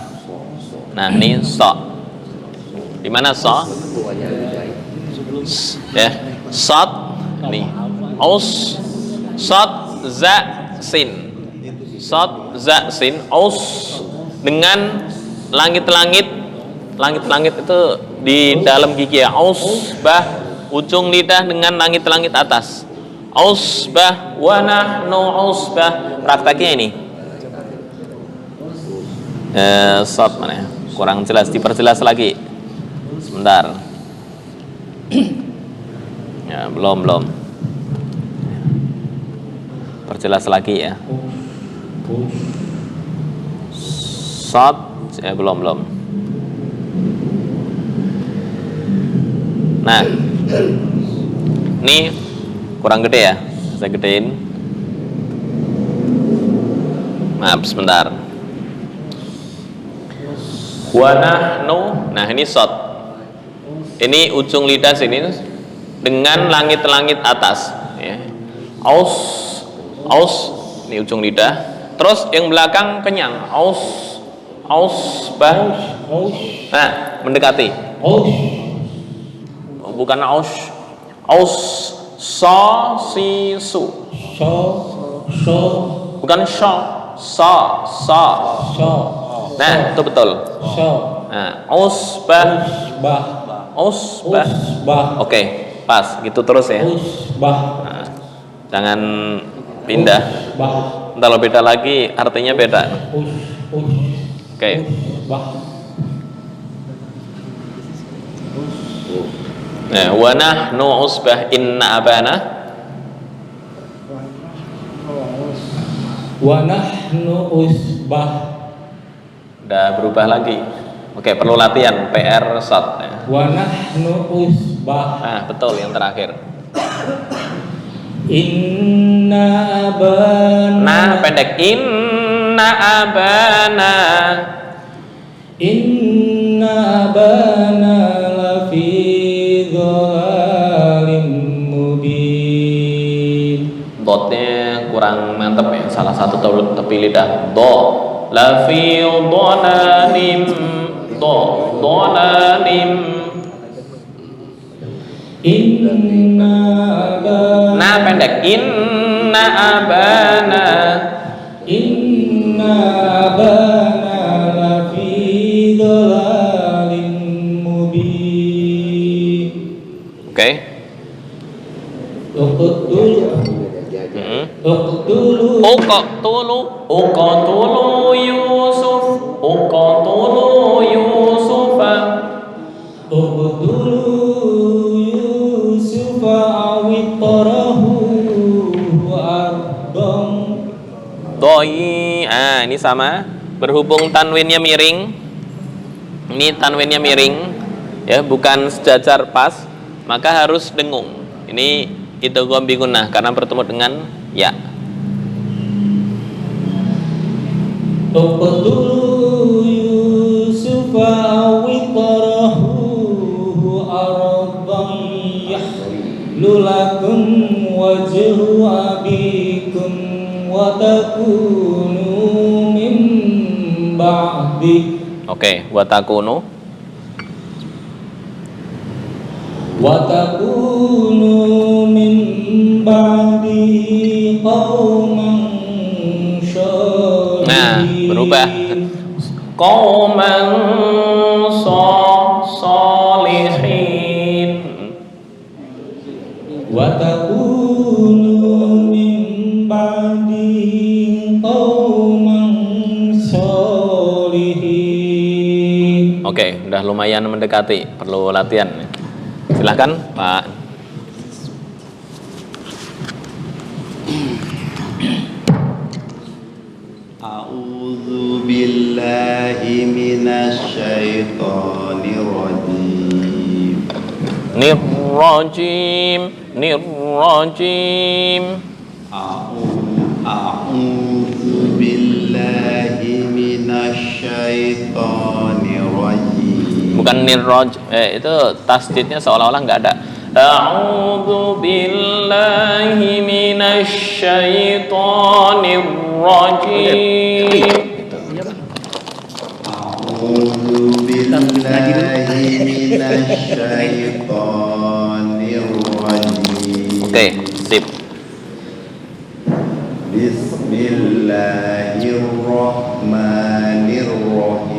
Nah, ini so. Di mana so? Ya, sot. Nih. Aus. Sot za sin. Sot za sin. Aus dengan langit-langit. Langit-langit itu di dalam gigi ya. Aus bah ujung lidah dengan langit-langit atas. Ausbah wa nahnu ausbah. Prakteknya ini. Sot mana ya? Kurang jelas, diperjelas lagi. Sebentar. Ya, belum. perjelas lagi ya. Shot belum. Nah, ini kurang gede ya, saya gedein. Maaf sebentar. Wanahnu, nah ini shot. Ini ujung lidah sini dengan langit-langit atas. Ya. Aus, ini ujung lidah. Terus yang belakang kenyang. Aus, nah mendekati. Bukan aus, si, su. Bukan sa. Nah itu betul. Nah ausbah. Oke, pas gitu terus ya. Nah, jangan pindah. Kalau beda lagi artinya beda. Oke. Nah, wa nahnu usbah inna abana. Wa nahnu usbah. Udah berubah lagi. Oke, perlu latihan PR shot ya. Wa nahnu usbah. Nah, betul yang terakhir. Inna abana. Nah, pendek. Inna abana. Inna abana lafi dhalim mubin. Dotnya kurang mantep ya. Salah satu tepi lidah. Do. Lafi dhalalim. Do. Dhalalim. Inna abana. Nah, pendek. Inna abana. Inna abana lafi dhalalin mubin. Oke. Uqtulu Yusuf. Uqtulu Yusufa. Uqtulu Yusufa awitarahu ardam. Doi, ini sama. Berhubung tanwinnya miring. Ini tanwinnya miring, ya, bukan sejajar pas, maka harus dengung. Ini idgham bi gunnah karena bertemu dengan ya. Uqtulu Yusufa awitarahu ardam yahlu lakum wajhu abikum wa takunu min ba'di. Oke, wa takunu. Wa takunu min ba'di qauman syalihin. Nah, berubah. Qauman shalihin. Wa takunu min ba'di qauman shalihin. Oke, udah lumayan mendekati, perlu latihan. Silahkan Pak. A'udzu billahi minasy syaithanir rajim. Nirrajim. A'udzu billahi minasy syaithanir rajim. Bukan nirraj, itu tasdidnya seolah-olah nggak ada. A'udzu billahi minasy syaithanir rajim. A'udzu billahi minasy syaithanir rajim. Oke, sip. Bismillahirrahmanirrahim.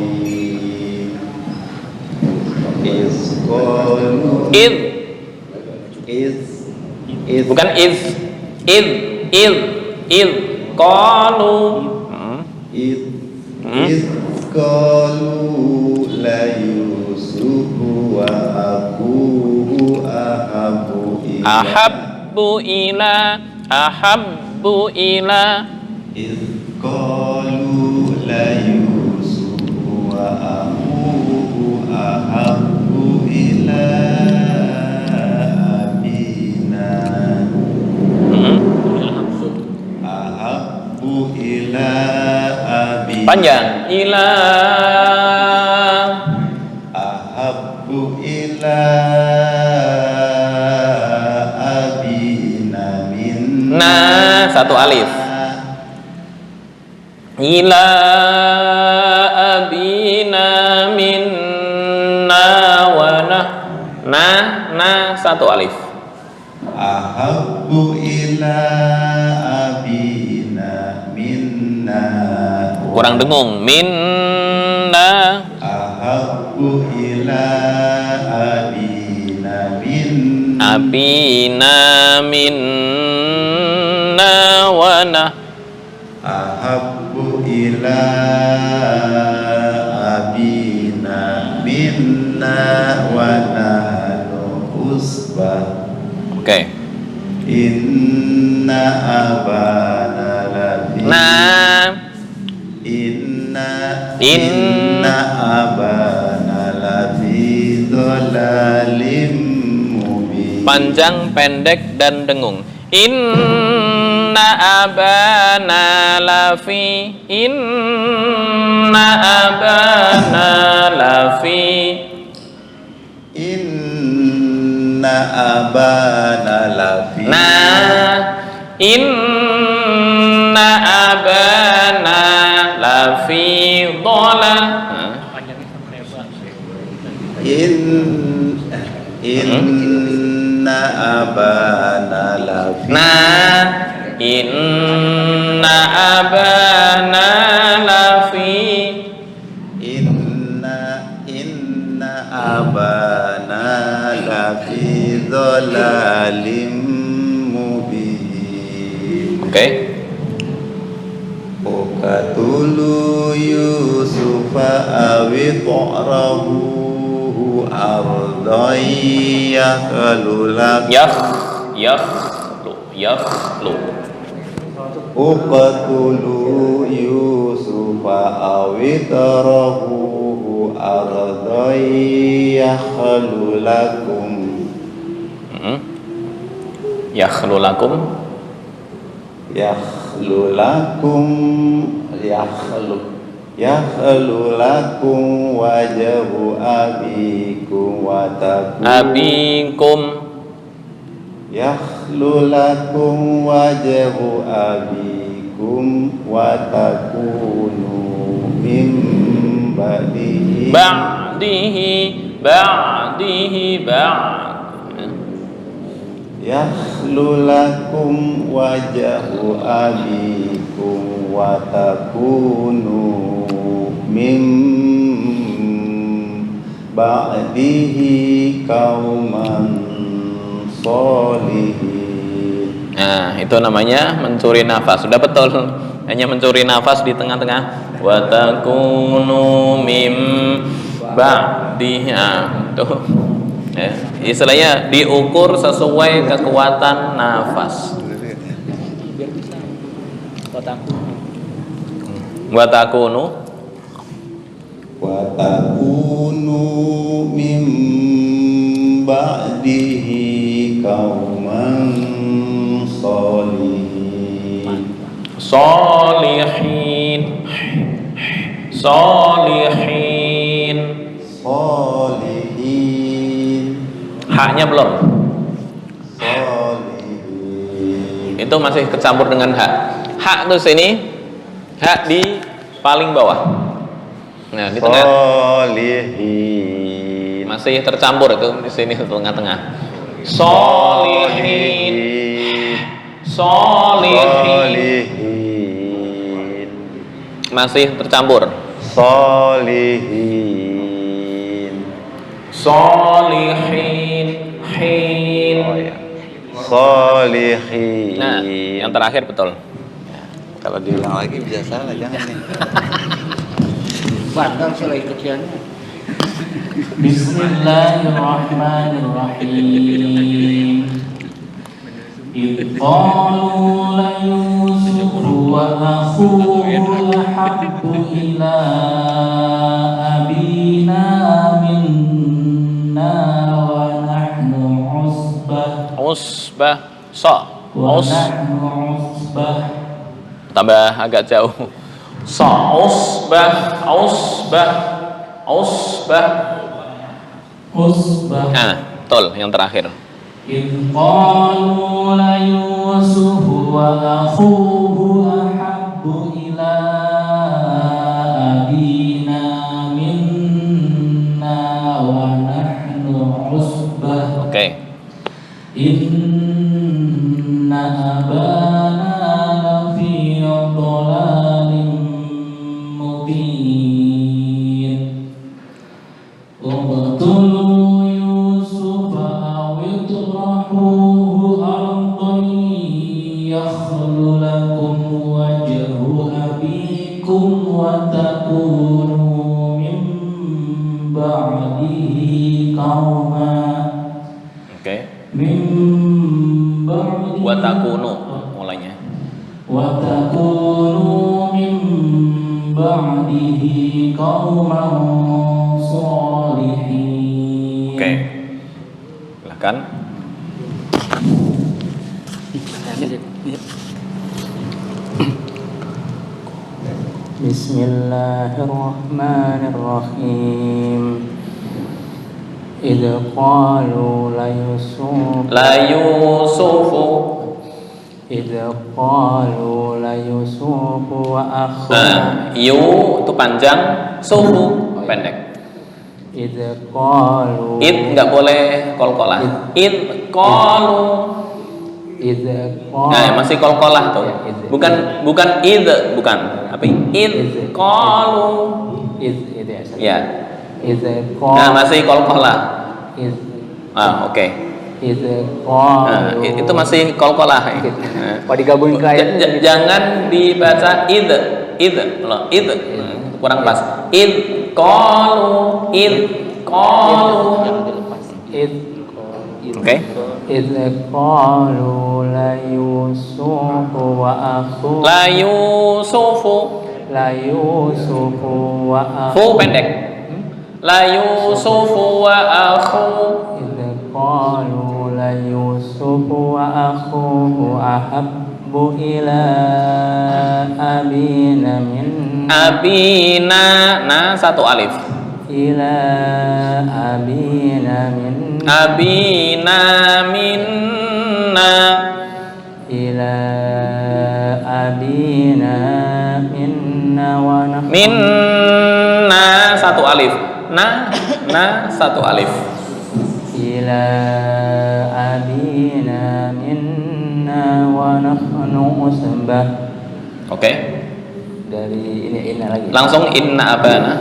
Bukan id qalu qalu la yusufu wa ahabbu ila ahabbu ila إذ قالوا ليوسف وأخوه أحب إلى أبينا أحب إلى أبينا panjang ila أحب إلى أبينا منا satu alif ila abina minna wa na satu alif Ahabbu ila abina minna kurang dengung minna Ahabbu ila abina minna abina minna wa na Ahabbu ila abina minna wa nahnu usbah oke. Inna abana lafi Inna abana lafi dhalalim mubin panjang pendek dan dengung inna abana lafi inna abana lafi Inna abana lafi inna abana lafi dhalal Inna abana lafi inna abana lafi Inna abana lafi dhalalim mubin oke. Uqatulu Yusufa awi tu'rahu ardai yakhlulak yakhlu Uqatulu Yusufa awi tu'rahu ardai yakhlulakum yakhlulakum yakhlulakum wajhu abikum wa takunu abikum yakhlulakum wajhu abikum wa takunu min ba'dihi ba'dihi yakhlulakum wajhu abikum wa takunu min ba'dihi qauman sholihin. Nah, itu namanya mencuri nafas. Sudah betul. Hanya mencuri nafas di tengah-tengah. Wa takunu mim ba'dihi. Tuh. Ya, istilahnya diukur sesuai kekuatan nafas. Biar bisa kotaku. Wa takunu min ba'dihi qauman sholihin. Haknya belum. Itu masih kecampur dengan hak. Hak tuh sini, hak di paling bawah. Nah, di tengah. Masih tercampur itu di sini tengah-tengah. Solihin. Masih tercampur. Solihin. Nah, yang terakhir betul. Kalau diulang lagi bisa salah, jangan nih. Batal salah ikutnya. Bismillahirrahmanirrahim. إذ قالوا ليوسف وأخوه أحب إلى أبينا منا ونحن عصبة Usbah. So. ونحن عصبة Tambah agak jauh. So. Usbah. Usbah. Usbah. عصبة Nah, betul yang terakhir. إذ قالوا ليوسف وأخوه أحب إلى أبينا منا ونحن عصبة Oke. إن أبانا لفي ضلال مبين اقتلوا يوسف أو اطرحوه أرضا يخل لكم وجه أبيكم وتكونوا من بعده قوما Oke. من بعده Wa takunu mulainya. وتكونوا من بعده قوما صالحين. Oke. Silakan. بسم الله الرحمن الرحيم إذ قالوا ليوسف La Yusufu. إذ قالوا ليوسف وأخوه Nah, yu itu panjang, sufu pendek. إذ قالوا Id nggak boleh kolkolah. Id qalu. إذ Nah, masih kolkolah tuh. Ya, id. Bukan id, bukan. Apa? Id qalu. إذ ya Ya. إذ Nah, قالوا masih kolkolah. إذ Ah, oke. إذ Nah, قالوا itu masih kolkolah. Ya. Nah. kalau digabungin ke ayat Jangan dibaca id loh, id. Nah, kurang pas. Id qalu. Oke. إذ قالوا ليوسف وأخوه La Yusufu. ليوسف Fu وأخوه pendek. La Yusufu wa akhu. إذ قالوا ليوسف وأخوه أحب إلى أبينا منا Abina. Nah, satu alif. إلى أبينا منا Abina minna. إلى أبينا منا ونحن Minna satu alif. Na satu alif. إلى أبينا منا ونحن عصبة. Oke. Dari ini lagi. Langsung inna abana.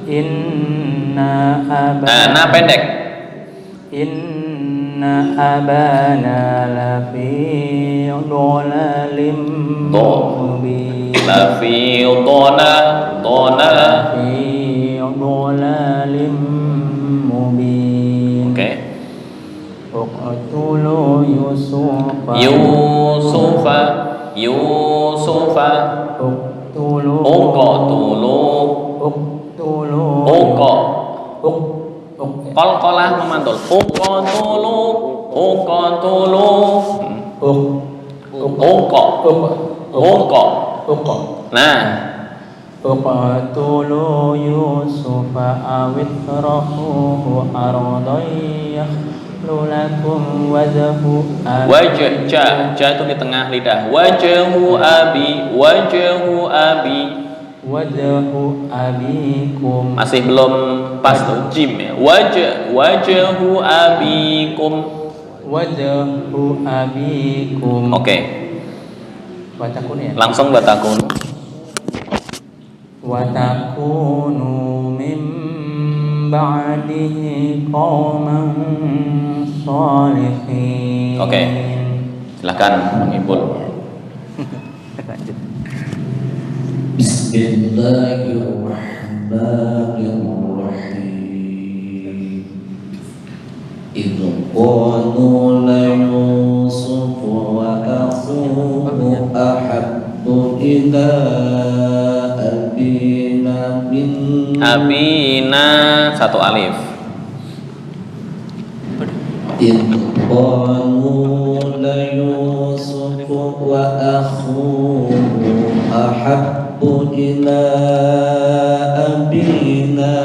Inna Nah, abana na pendek. Inna abana lafi dhalalim mubin. Lafi dona. Fi dhalalim mubin. Oke. Uqtulu Yusufa Yusufa. Uqtulu Uqtulu. Uqa. Qalqalah memantul. Uqtulu. Uqa. Nah, Uqtulu Yusufa awitrahuhu ardan yakhlu lakum wajhu wajah ja itu di tengah lidah. Wajhu abi. wajhu abikum Masih belum pas tuh jim ya. Wajhu abikum. wajhu abikum. Oke. Batakun ya. Langsung batakun. Wa takunu min ba'dihi qauman shalihin. Oke. Silakan Bang Ibul. Bismillahirrahmanirrahim. Idh qalu la Yusuf wa abina satu alif. إذ قالوا ليوسف وأخوه أحب إلى أبينا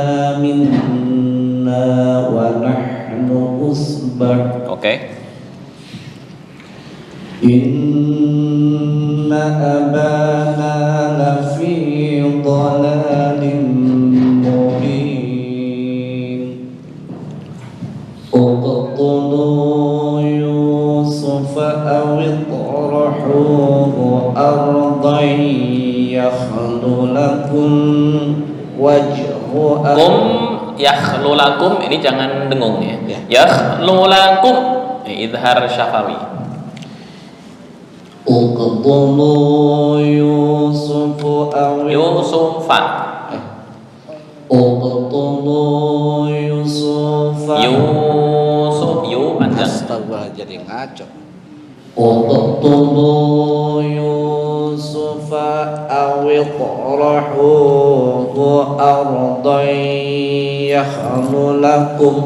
منا ونحن أصبع Oke. إن أبانا لفي ضلال مبين اقتلوا يوسف أو اطرحوه أرضا يخل لكم وجه Kum yakhlulakum, ini jangan dengung ya. Yakhlulakum, idhar syafawi. اقتلوا يوسف أو Yusufa. اقتلوا يوسف Yusuf, yu panjang. Astagfirullah, jadi ngaco. اقتلوا يوسف أو اطرحوه أرضا يخل لكم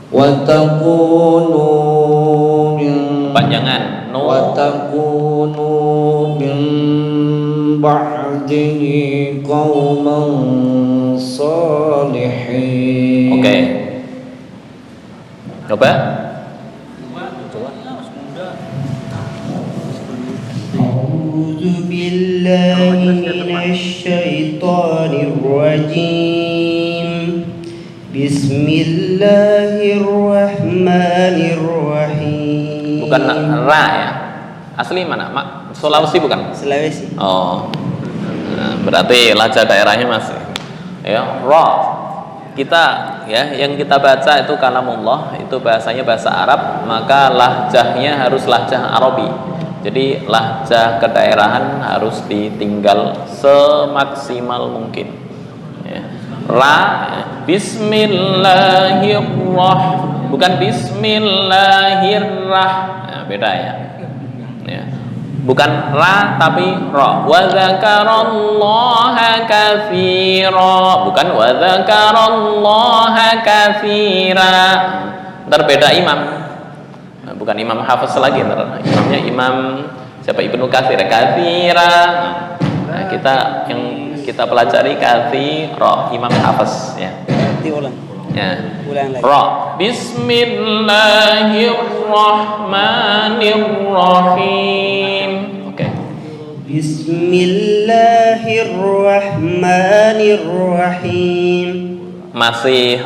وتكونوا من Panjangan. No. وتكونوا من بعده قوما صالحين. Oke. Coba. أعوذ بالله من الشيطان الرجيم بسم الله الرحمن الرحيم. Bukan ra ya. Asli mana? Sulawesi bukan? Sulawesi. Oh. Nah, berarti lahja daerahnya masih. Ya, ra. Kita ya yang kita baca itu kalamullah, itu bahasanya bahasa Arab, maka lahjahnya harus lahjah Arabi. Jadi lahjah kedaerahan harus ditinggal semaksimal mungkin. Ya. Ra, bismillahirrahmanirrahim, bukan bismillahirrahmanirrahim. Nah, beda ya. Ya. Bukan ra tapi ra. Wa dzakarallaha katsira, bukan wa dzakarallaha katsira. Ntar beda imam. Nah, bukan Imam Hafiz lagi, ntar imamnya Imam siapa, Ibnu Katsir, katsira. Nah, kita yang kita pelajari katsira, Imam Hafiz ya. Diulang. Ya. Ulang lagi. Ra. Bismillahirrahmanirrahim. Oke. Bismillahirrahmanirrahim. Masih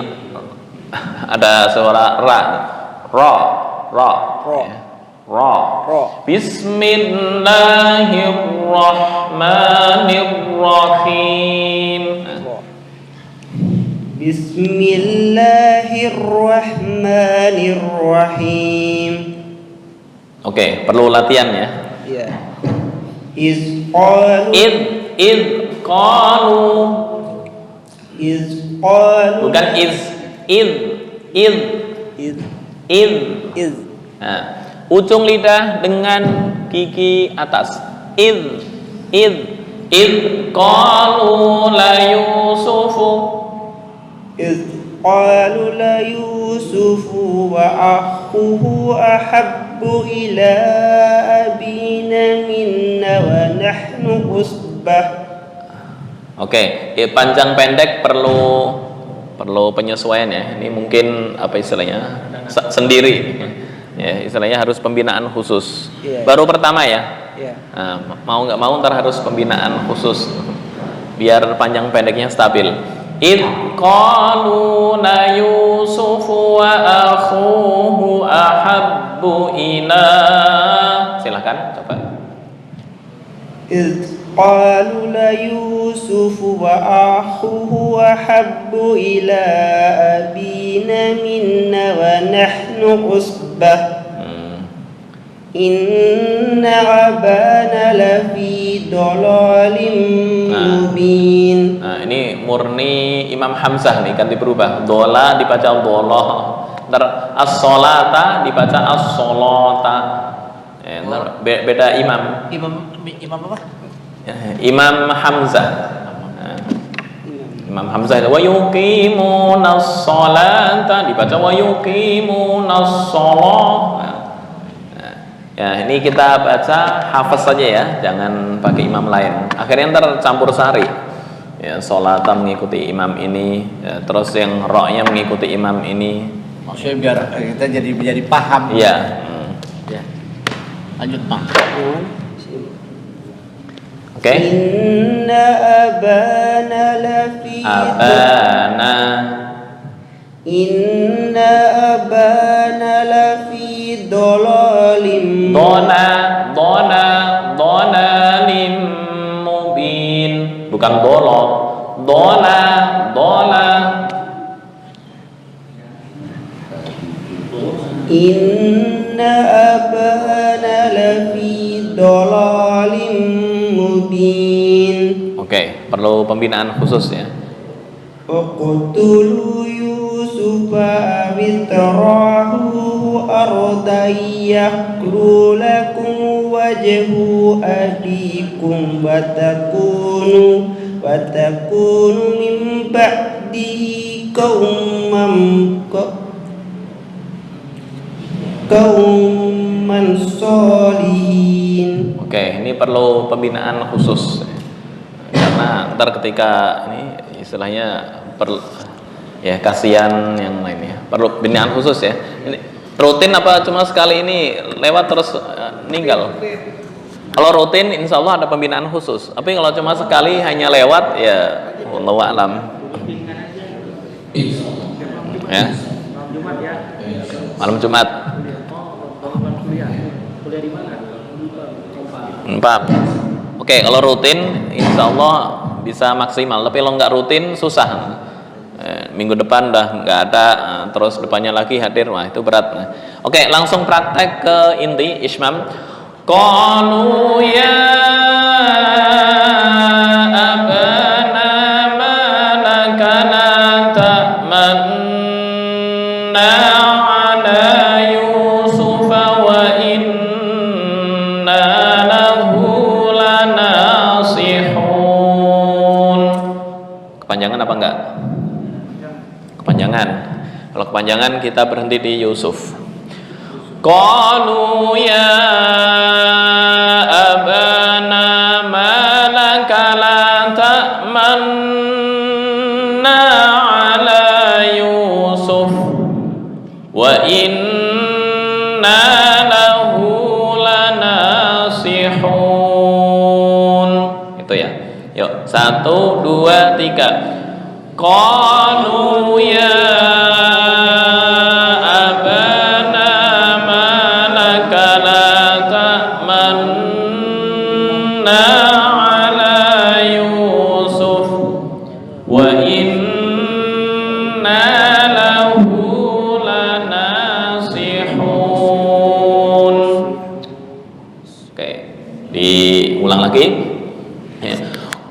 ada suara ra. Ra. Ra. Ya. Ra. Bismillahirrahmanirrahim. Bismillahirrahmanirrahim. Oke, perlu latihan ya. Ya. Iz qalu Qalu. iz qalu Bukan id. Nah, ujung lidah dengan gigi atas. Id qalu la yusufu. iz qalu la yusufu wa akhuhu ahabbu ila abina minna wa nahnu usbah. Oke, panjang pendek perlu penyesuaian ya. Ini mungkin apa istilahnya? Sendiri. Ya, istilahnya harus pembinaan khusus. Yeah. Baru pertama ya. Ya. Nah, mau nggak mau ntar harus pembinaan khusus biar panjang pendeknya stabil. Id qalu la yusufu wa akhuhu ahabbu ila. Silakan coba. iz qalu la yusufu wa akhuhu ahabbu ila abina minna wa nahnu usbah. Inna abana lafi dalalim mubin. Nah, ini murni Imam Hamzah nih, ganti berubah. Dola dibaca dolah. Ntar as-sholata dibaca as-sholata. Ntar beda imam. Imam apa? Imam Hamzah. Imam Hamzah itu wa yuqimunas sholata, dibaca wa yuqimunas sholat. Ya, ini kita baca hafaz saja ya, jangan pakai imam lain. Akhirnya ntar campur sari. Ya, sholatan mengikuti imam ini, ya, terus yang ro-nya mengikuti imam ini. Maksudnya biar kita jadi paham. Iya. Ya. Lanjut, Pak. Oke. Inna abana lafi Abana. Inna abana lafi dolalim Dolalim mubin. Bukan dolo. Dola. Inna abana lafi dolalim mubin. Oke, perlu pembinaan khusus ya. Uqtulu Yusufa awitrahu ardan yakhlu lakum wajhu abikum wa takunu min ba'dihi qauman sholihin. Oke, ini perlu pembinaan khusus karena ntar ketika ini istilahnya ya kasihan yang lainnya, perlu pembinaan khusus ya. Ini rutin apa cuma sekali ini lewat terus ninggal? Kalau rutin insya Allah ada pembinaan khusus, tapi kalau cuma sekali hanya lewat ya wallahu a'lam. Ya, malam Jumat. Empat. Oke, kalau rutin insya Allah bisa maksimal, tapi kalau nggak rutin susah. Minggu depan udah nggak ada, terus depannya lagi hadir, wah itu berat. Oke, langsung praktek ke inti Ismam. Qalu ya abana malaka la ta'manna ala Yusufa wa inna lahu lanasihun. Kepanjangan apa enggak? Kepanjangan. Kalau kepanjangan kita berhenti di Yusuf. Qalu ya abana malaka la ta'manna ala Yusuf wa inna lahu lanasihun. Itu ya. Yuk, 1, 2, 3. Qalu ya abana malaka la ta'manna ala Yusuf wa inna lahu lanasihun. Oke, diulang lagi.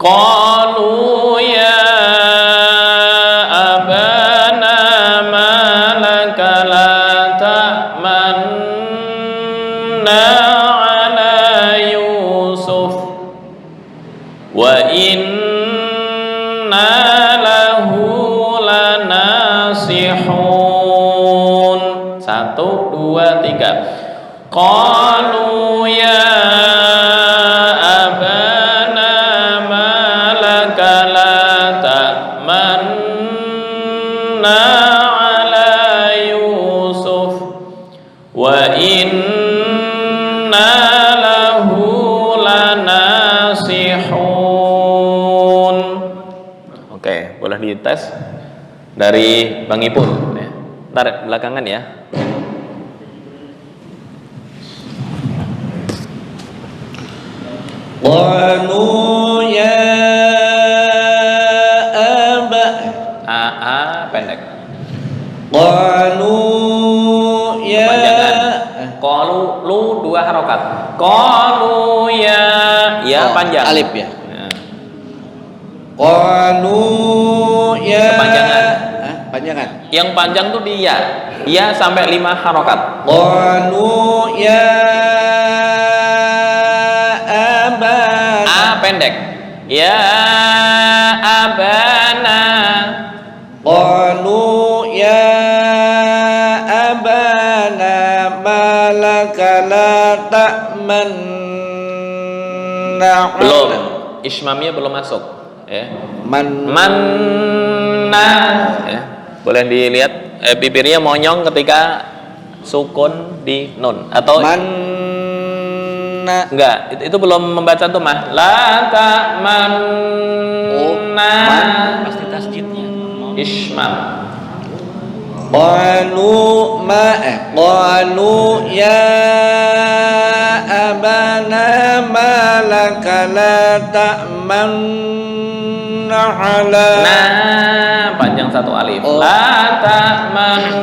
Qalu ya wa inna lahu lanasihun. 1, 2, 3. Qalu ya abana malaka la ta'manna ala Yusuf wa inna lahu lanasihun. Oke, boleh dites dari Bang Ipul ya. Ntar belakangan ya. Qalu ya aba Pendek. Qalu ya Panjangan. Qalu lu 2 harokat. Qalu ya panjang. Alif ya. Qalu ya Kepanjangan. Panjangan. Yang panjang tuh di ya. Ya sampai 5 harokat. Qalu ya abana Pendek. Ya abana Belum. Ismamnya belum masuk. Ya. Man Ya. Boleh dilihat bibirnya monyong ketika sukun di nun atau enggak, itu belum membaca tummah. La ta'manna. Pasti tasjidnya. Ismam. qalu ya abana ma laka la ta'manna ala Panjang satu alif. La ta'manna.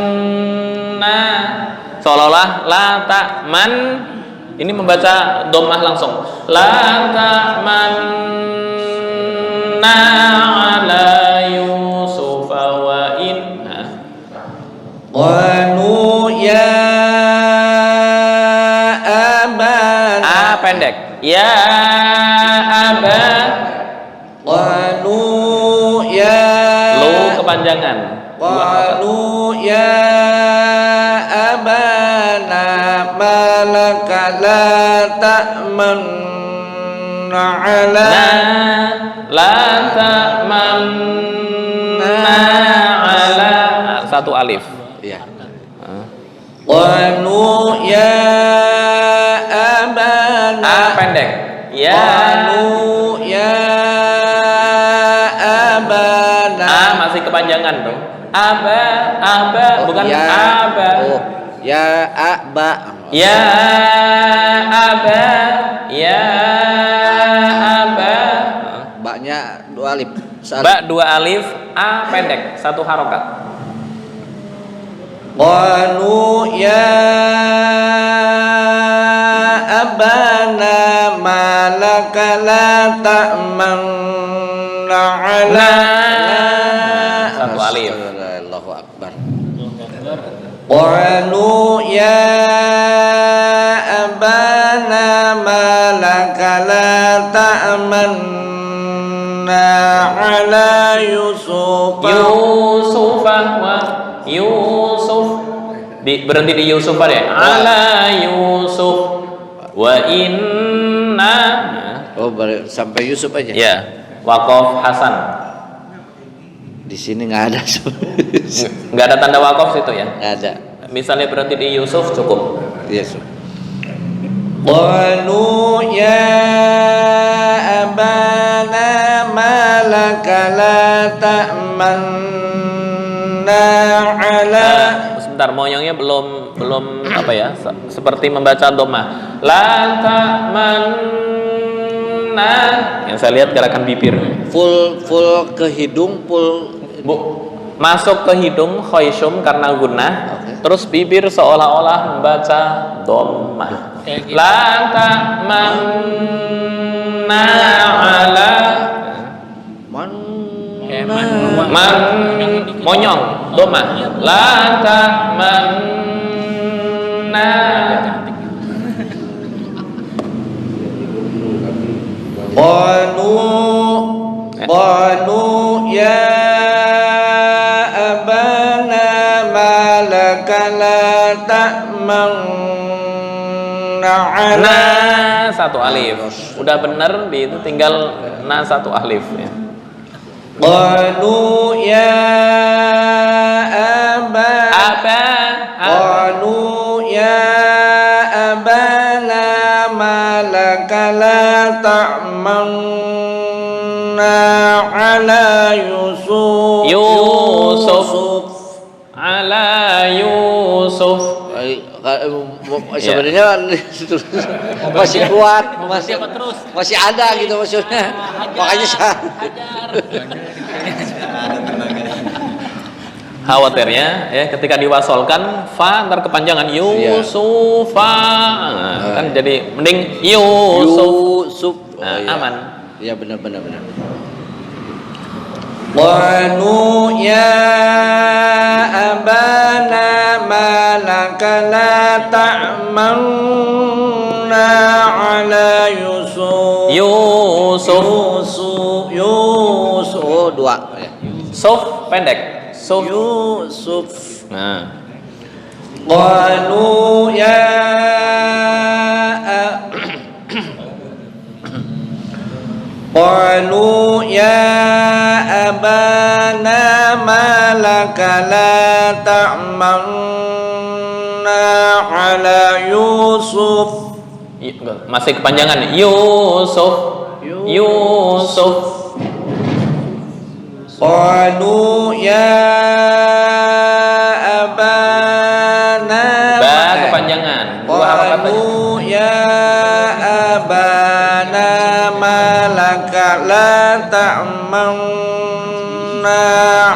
Seolah-olah la ta'man ini membaca dhammah langsung. La ta'manna ala Yusuf wa inna. qalu ya abana Pendek. Ya aba. qalu ya Lu kepanjangan. qalu ya abana malaka la ta'manna ala La ta'manna ala. Satu alif. Iya. qalu ya abana Pendek. Ya. qalu ya abana Masih kepanjangan dong. Aba, bukan ya, aba. Ya aba. Ya aba, ya aba. Baknya dua alif. Ba dua alif, a pendek, satu harokat. Qalu ya abana malaka la ta'manna ala Satu alif. Allahu akbar. Qalu ya abana malaka la ta'manna ala Yusuf berhenti di Yusuf ya. Ala Yusuf wa inna. Sampai Yusuf aja. Ya, waqaf Hasan. Di sini nggak ada. Nggak ada tanda waqaf situ ya. Nggak ada. Misalnya berhenti di Yusuf cukup. Yusuf. Qalu ya abana malaka la ta'manna ala. Sebentar, monyongnya belum apa ya? Seperti membaca dhammah. La ta'manna. Yang saya lihat gerakan bibir. Full ke hidung, Masuk ke hidung khaisyum karena gunnah. Okay. Terus bibir seolah-olah membaca dhammah. La ta'manna ala monyong dhammah. La ta'manna. Qalu ya abana malaka la ta'manna ala. Satu alif. Udah bener di itu tinggal satu alif ya. Qalu ya qalu ya abana malaka la ta'manna ala Yusuf ala Yusuf. Sebenarnya masih kuat, masih ada gitu maksudnya. Makanya khawatirnya ya ketika diwasolkan fa ntar kepanjangan Yusufa. Kan jadi mending Yusuf. Aman. Ya benar. Qalu ya abana malaka la ta'manna ala Yusuf. Oh, dua ya. Suf pendek. Yusuf. Nah. Qalu ya laka la ta'manna ala Yusuf. Masih kepanjangan. Yusuf. Qalu ya abana. Ba kepanjangan. Dua harokat aja. Qalu ya abana malaka la ta'manna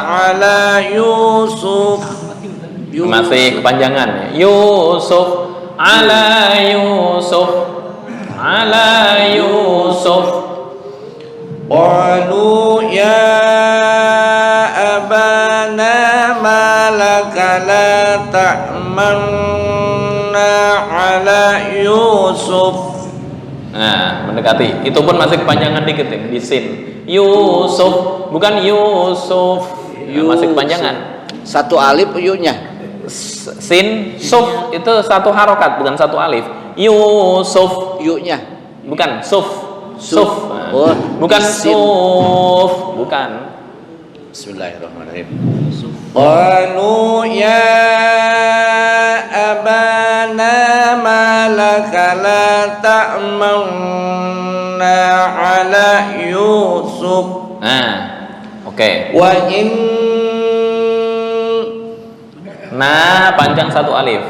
ala Yusuf. Masih kepanjangan. Yusuf ala Yusuf. Qalu ya abana malaka la ta'manna ala Yusuf. Nah, mendekati. Itu pun masih kepanjangan dikit ya, di sin. Yusuf, bukan Yusuf. Masih kepanjangan. Satu alif yu-nya. Sin, suf itu satu harokat, bukan satu alif. Yusuf, Yu-nya. bukan suf. Nah, Oh, bukan sin. suf, bukan. Bismillahirrahmanirrahim. Qalu ya abana malaka la ta'manna ala Yusuf. Nah, oke. Wa in Nah, panjang satu alif.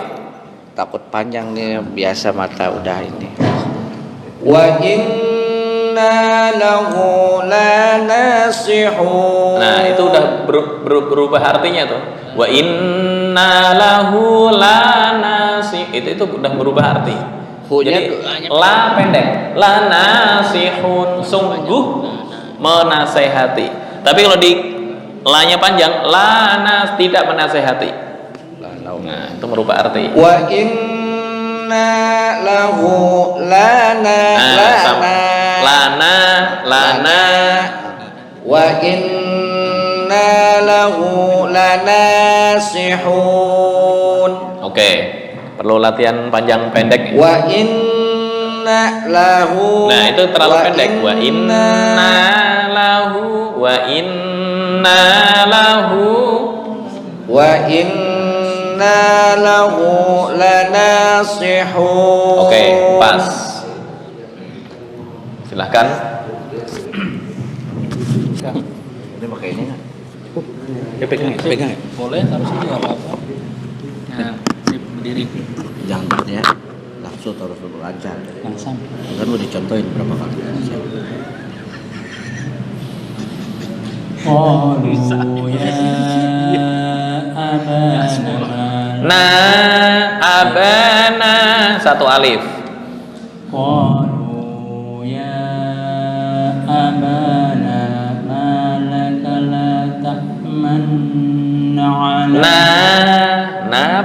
takut panjang nih, biasa mata udah ini. Wa inna lahu lanasihun. Nah, itu udah berubah artinya tuh. Wa inna lahu lanasi. Itu udah berubah arti. Jadi la pendek. Lanasihun, sungguh menasehati. Tapi kalau di la-nya panjang, lanas tidak menasehati. Nah, itu merubah arti. Wa inna lahu lana wa inna lahu lanasihun. Oke, perlu latihan panjang pendek. Wa inna lahu. Nah, itu terlalu pendek. Wa inna lahu lanasihun. Oke, pas. Silahkan. Ini pakai ini nggak? Pegang ya? Boleh, taruh sini nggak apa-apa. Nah, ini berdiri. Jangan ya, langsung harus belajar. Langsung. Kan udah dicontohin berapa kali. Qalu ya abana. Abana satu alif. Qalu ya abana malaka la ta'manna ala.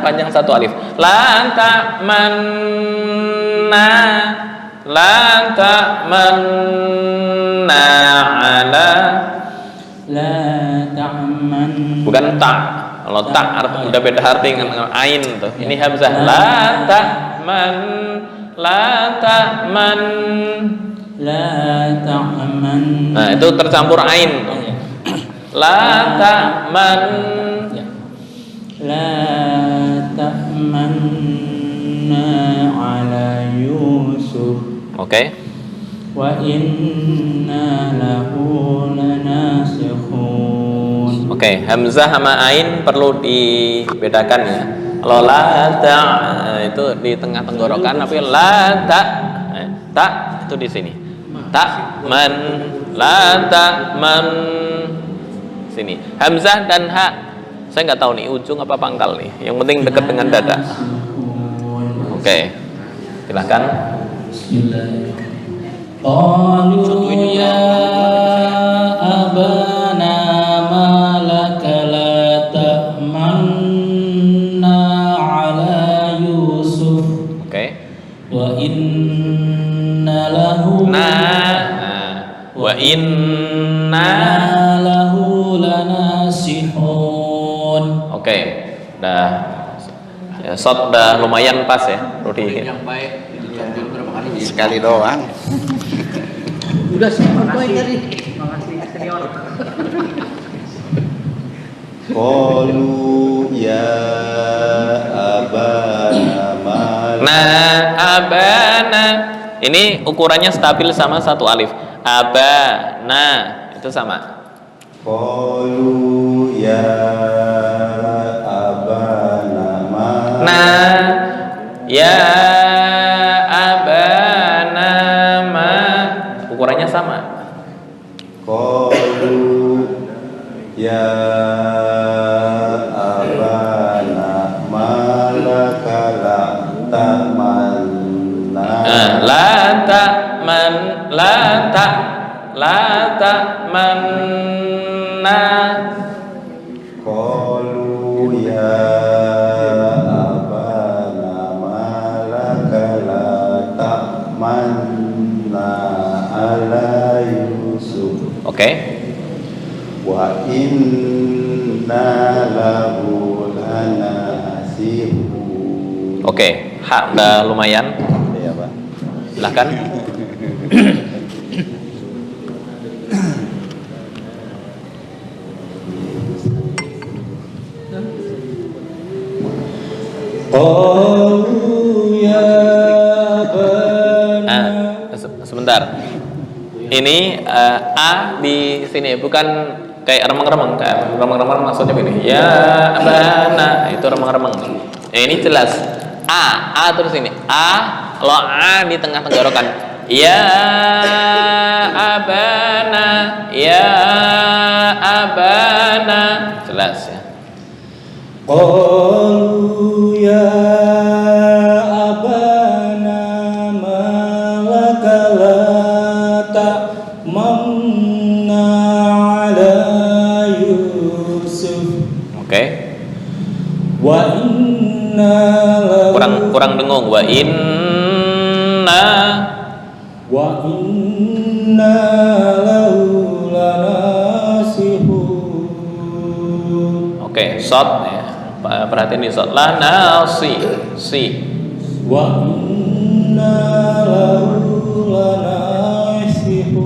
Panjang satu alif. La ta'manna ala. La ta'man. Bukan tak. Kalau tak udah beda arti dengan ain tuh. Ini hamzah. La ta'man. Nah, itu tercampur ain tuh. La ta'man. La ta'manna ala Yusuf. Oke. Wa inna lahu lanasikhun. Oke, hamzah sama ain perlu dibedakan ya. Kalau la ta itu di tengah tenggorokan, tapi la ta itu di sini. Ta man, la ta man sini. Hamzah dan ha, saya nggak tahu nih ujung apa pangkal nih. Yang penting dekat dengan dada. Oke, silahkan. Qalu ya abana malaka la ta'manna ala Yusuf. Oke. Wa inna lahu Wa inna lahu lanasihun. Oke. Dah ya, shot udah lumayan pas ya, Rudi. Yang baik dicontoh berapa kali? Sekali doang. Udah sih, poin tadi. Makasih senior. Qalu ya abana mal. Nah, abana ini ukurannya stabil sama satu alif. Abana itu sama. Qalu ya abana mal. Nah, ya abana ma ukurannya sama. Qalu ya abana malaka la ta'manna. La ta'manna. Qalu ya abana malaka la ta'manna ala Yusuf. Oke. Wa inna lahu lanasihun. Oke, hak udah lumayan. Iya, Pak. Silahkan. Sebentar. Ini A di sini bukan kayak remeng-remeng, kayak remeng-remeng maksudnya begini. Ya abana itu remeng-remeng. Ini jelas A terus ini A, lo A di tengah tenggorokan. Ya abana, ya abana, jelas ya. Qalu ya abana malaka la ta'manna ala Yusuf. Oke. Wa inna lahu Kurang dengung. Wa inna lahu lanasihun. Oke, shot ya. Perhatiin di shot. La nasi si. Wa inna lahu lanasihun.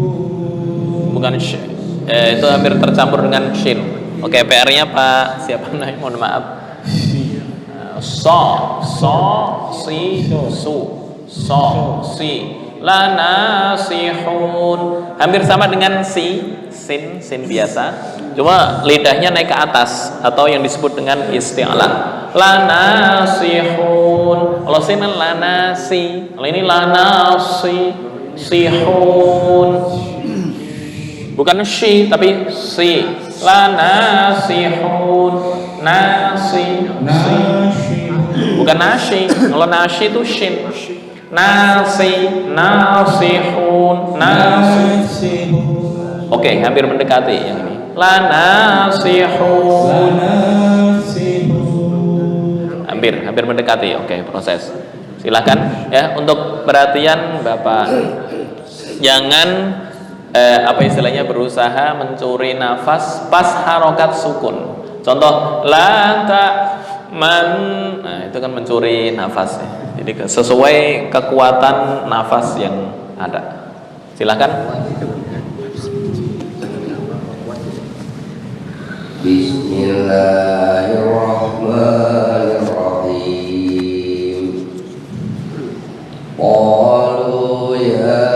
Bukan itu hampir tercampur dengan shin. Oke, PR-nya Pak siapa namanya? Mohon maaf. Si la nasihun. Hampir sama dengan sin biasa. Cuma lidahnya naik ke atas atau yang disebut dengan isti'la. La nasihun. Kalau sin la nasi. Kalau ini la nasi sihun. Bukan shi tapi si. La nasihun. Nasi. Bukan nasi. Kalau nasi itu shin. Nasihun. Oke, hampir mendekati yang ini. La nasihun. Hampir mendekati. Oke, proses. Silakan ya untuk perhatian Bapak. Jangan apa istilahnya berusaha mencuri nafas pas harokat sukun. Contoh la ta'man. Nah, itu kan mencuri nafas ya. Jadi sesuai kekuatan nafas yang ada. Silakan. Bismillahirrahmanirrahim. Qalu ya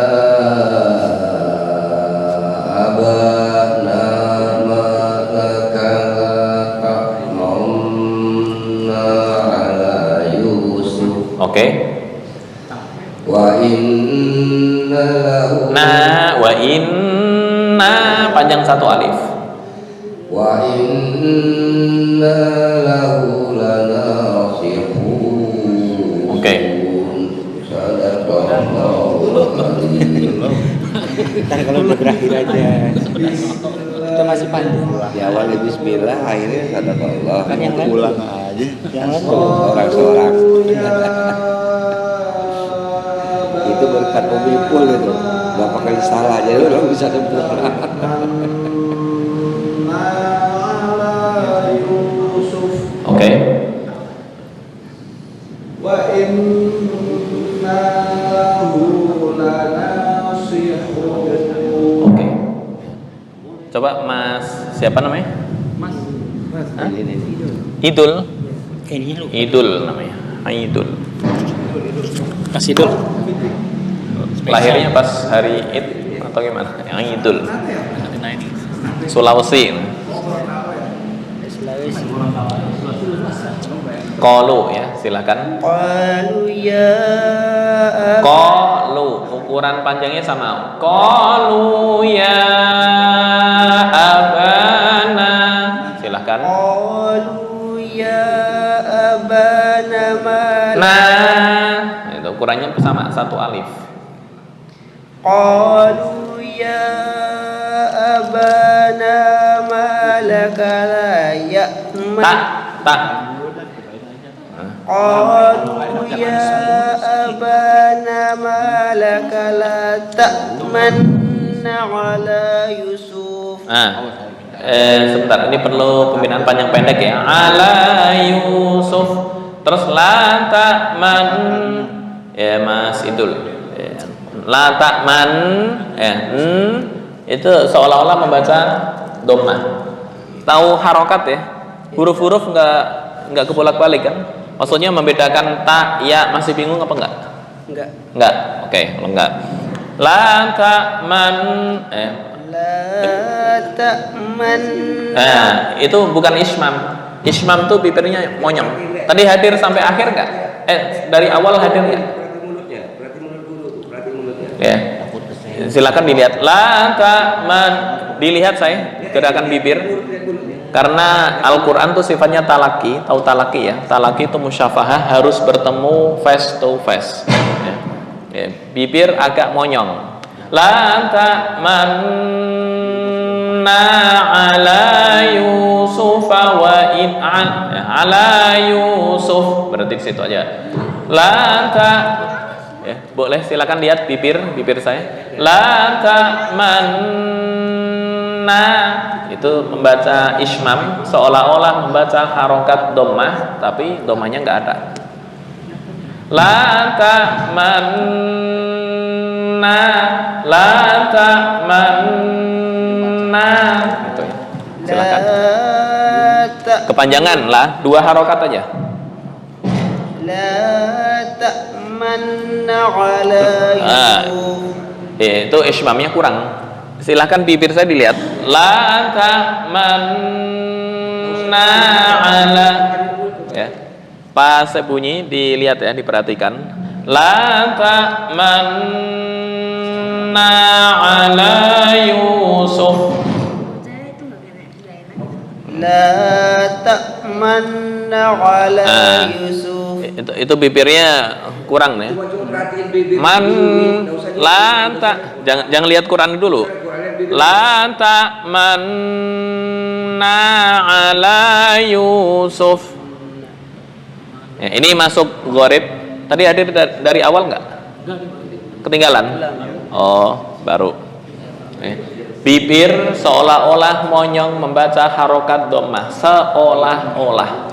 abana malaka ta'manna ala Yusuf. Oke. Wa inna lahu Wa inna panjang satu alif. wa inna lahu lanasihun. Oke. Sadaqallahul adzim. Ntar kalau udah berakhir aja. Kita masih panjang. Di awal bismillah, akhirnya sadaqallah. Kan yang lain Pulang aja. Yang lain Orang-orang. Itu berkat pemipul itu. Berapa kali salah jadi orang bisa sempurna. Oke. Wa inna lahu lanasihun. Oke. Coba Mas siapa namanya? Mas Idul. Ininya lu. Idul namanya. Idul. Kasih dulu. Lahirnya pas hari Id atau gimana? Yang Idul. Nah ini. Sulawesi. Qalu ya, silakan. Qalu ya Qalu, ukuran panjangnya sama. Qalu ya abana. Silakan. Qalu ya abana mal Nah, itu ukurannya sama, satu alif. Qalu ya abana malaka la ya'man Tak. Qalu ya abana malaka la ta'manna ala Yusuf. Sebentar, ini perlu pembinaan panjang pendek ya. Ala Yusuf. Terus la ta'man ya Mas Idul. La ta'man itu seolah-olah membaca dhammah. Tahu harokat ya? Huruf-huruf enggak kebolak-balik kan? Maksudnya membedakan ta, ya, masih bingung apa enggak? Enggak. Oke, kalau enggak. La ta'man La ta'man. Itu bukan ismam. Ismam tuh bibirnya monyong. Tadi hadir sampai akhir enggak? Dari awal hadir enggak? Ya. Silakan dilihat. La ta'man. Dilihat saya gerakan bibir. Karena Al-Quran tuh sifatnya talaki. Tahu talaki ya? Talaki itu musyafahah, harus bertemu face to face ya. Ya. Bibir agak monyong. La ta'manna ala Yusuf wa in'an ala Yusuf, berarti di situ aja. La ya, boleh silakan lihat bibir saya. La ta'manna itu membaca ismam, seolah-olah membaca harokat dhammah, tapi dhammahnya enggak ada. La ta'manna, la ta'manna, gitu ya. Silakan. Kepanjangan lah, 2 harokat aja. La ta'manna ala Yusuf. Itu ismamnya kurang. Silahkan bibir saya dilihat. La ta'manna ala ya. Pas bunyi dilihat ya, diperhatikan. La ta'manna ala Yusuf. La ta'manna ala Yusuf. Itu bibirnya kurang nih. Man la ta, jangan lihat Quran dulu. La ta'manna ala Yusuf. Ya, ini masuk gharib. Tadi hadir dari awal enggak? Ketinggalan. Oh, baru. Bibir seolah-olah monyong membaca harokat dhammah, seolah-olah.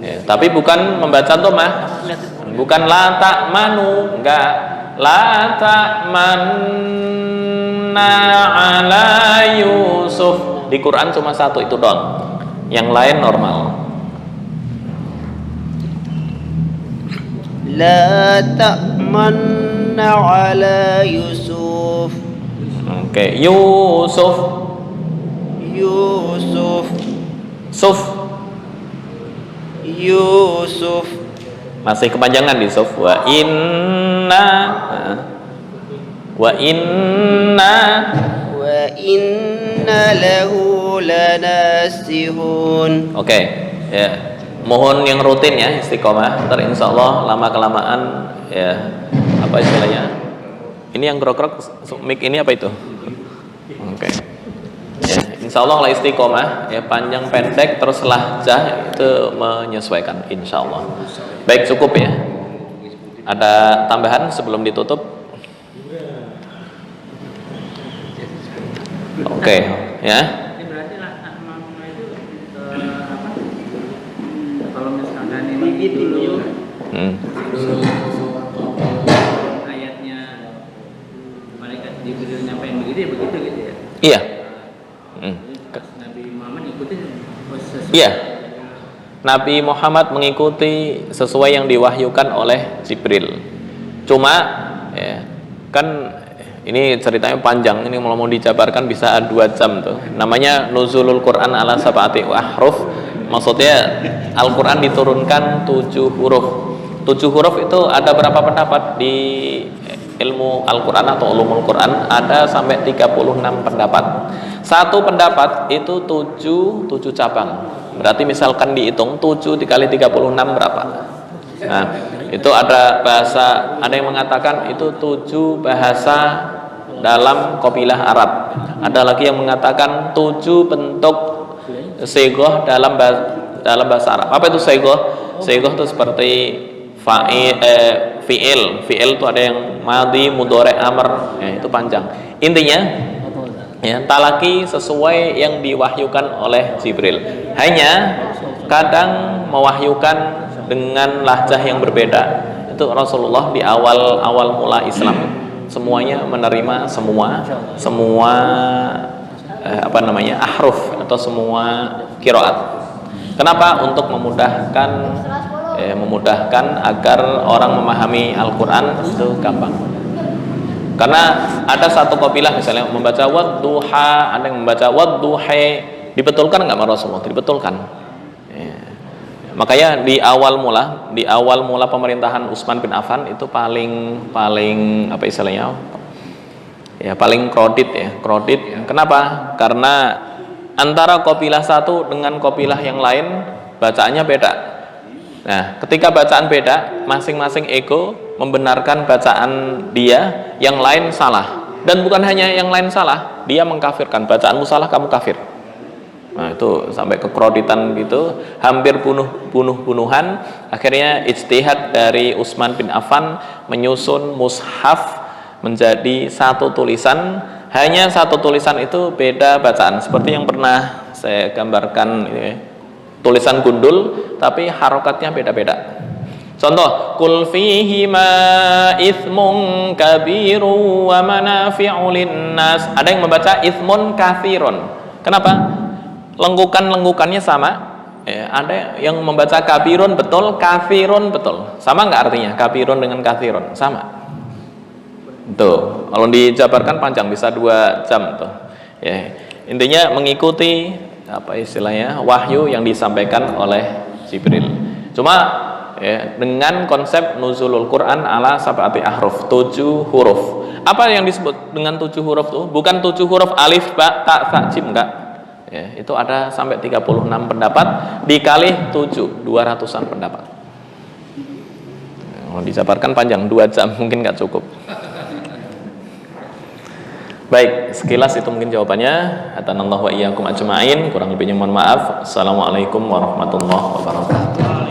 Ya, tapi bukan membaca dhammah. Bukan la ta'manu, enggak. La ta'manna ala Yusuf. Di Quran cuma satu itu doang. Yang lain normal. La ta'manna ala Yusuf. Oke, Yusuf. Yusuf. Suf. Yusuf. Masih kepanjangan di suf. Wa inna. Wa inna. Wa inna lahu lanasihun. Oke, ya. Mohon yang rutin ya, istiqomah. Ntar insya Allah lama kelamaan ya, apa istilahnya? Ini yang grok-grok mic ini apa itu? Oke. Ya, insya Allah lah istiqomah ya, panjang pendek terus lahjah itu menyesuaikan insya Allah. Baik, cukup ya. Ada tambahan sebelum ditutup? Oke, ya. Ini berarti lah makna itu apa? Kalau misalkan ini dulu ayatnya malaikat Jibril nyampein begitu ya begitu gitu ya. Iya. Nabi Muhammad ikutin Iya. Nabi Muhammad mengikuti sesuai yang diwahyukan oleh Jibril. Cuma ya, kan ini ceritanya panjang, ini mau dijabarkan bisa 2 jam tuh. Namanya nuzulul Quran ala sab'ati ahruf. Maksudnya Al-Quran diturunkan 7 huruf. 7 huruf itu ada berapa pendapat di ilmu Al-Quran atau ulumul Quran? Ada sampai 36 pendapat. Satu pendapat itu 7 cabang. Berarti misalkan dihitung 7 dikali 36 berapa? Nah, itu ada bahasa, ada yang mengatakan itu 7 bahasa dalam kabilah Arab. Ada lagi yang mengatakan 7 bentuk segoh dalam bahasa Arab. Apa itu segoh? Segoh itu seperti fi'il itu ada yang madhi, mudhari', amr, ya, itu panjang. Intinya ya, talaki sesuai yang diwahyukan oleh Jibril. Hanya kadang mewahyukan dengan lahjah yang berbeda. Itu Rasulullah di awal mula Islam semuanya menerima semua ahruf atau semua qiraat. Kenapa? Untuk memudahkan agar orang memahami Al-Quran itu gampang. Karena ada satu kabilah misalnya membaca wadduha, ada yang membaca wadduhe, dibetulkan nggak sama Rasulullah? Dibetulkan. Ya. Makanya di awal mula pemerintahan Utsman bin Affan itu paling apa istilahnya? Ya, paling kredit. Kenapa? Karena antara kabilah satu dengan kabilah yang lain bacaannya beda. Nah, ketika bacaan beda, masing-masing ego membenarkan bacaan dia, yang lain salah. Dan bukan hanya yang lain salah, dia mengkafirkan, bacaanmu salah, kamu kafir. Nah, itu sampai kekreditan gitu, hampir bunuhan. Akhirnya ijtihad dari Utsman bin Affan menyusun mushaf menjadi satu tulisan. Hanya satu tulisan itu beda bacaan, seperti yang pernah saya gambarkan ini, tulisan gundul tapi harokatnya beda-beda. Contoh, kul fihi ma itsmun kabiru wa manafi'u linnas. Ada yang membaca itsmun katsirun. Kenapa? Lengkukannya sama. Ya, ada yang membaca kabirun betul, katsirun betul. Sama nggak artinya? Kabirun dengan katsirun sama. Tuh, kalau dijabarkan panjang bisa 2 jam tuh. Ya, intinya mengikuti apa istilahnya wahyu yang disampaikan oleh Jibril. Cuma ya, dengan konsep nuzulul Quran ala sab'ati ahruf, 7 huruf. Apa yang disebut dengan 7 huruf tuh? Bukan 7 huruf alif, ba, ta, sa, jim, enggak. Ya, itu ada sampai 36 pendapat dikali 7, 200-an pendapat. Kalau dijabarkan panjang 2 jam mungkin nggak cukup. Baik, sekilas itu mungkin jawabannya. Hatanallahu wa iyyakum ajma'in. Kurang lebihnya mohon maaf. Assalamualaikum warahmatullahi wabarakatuh.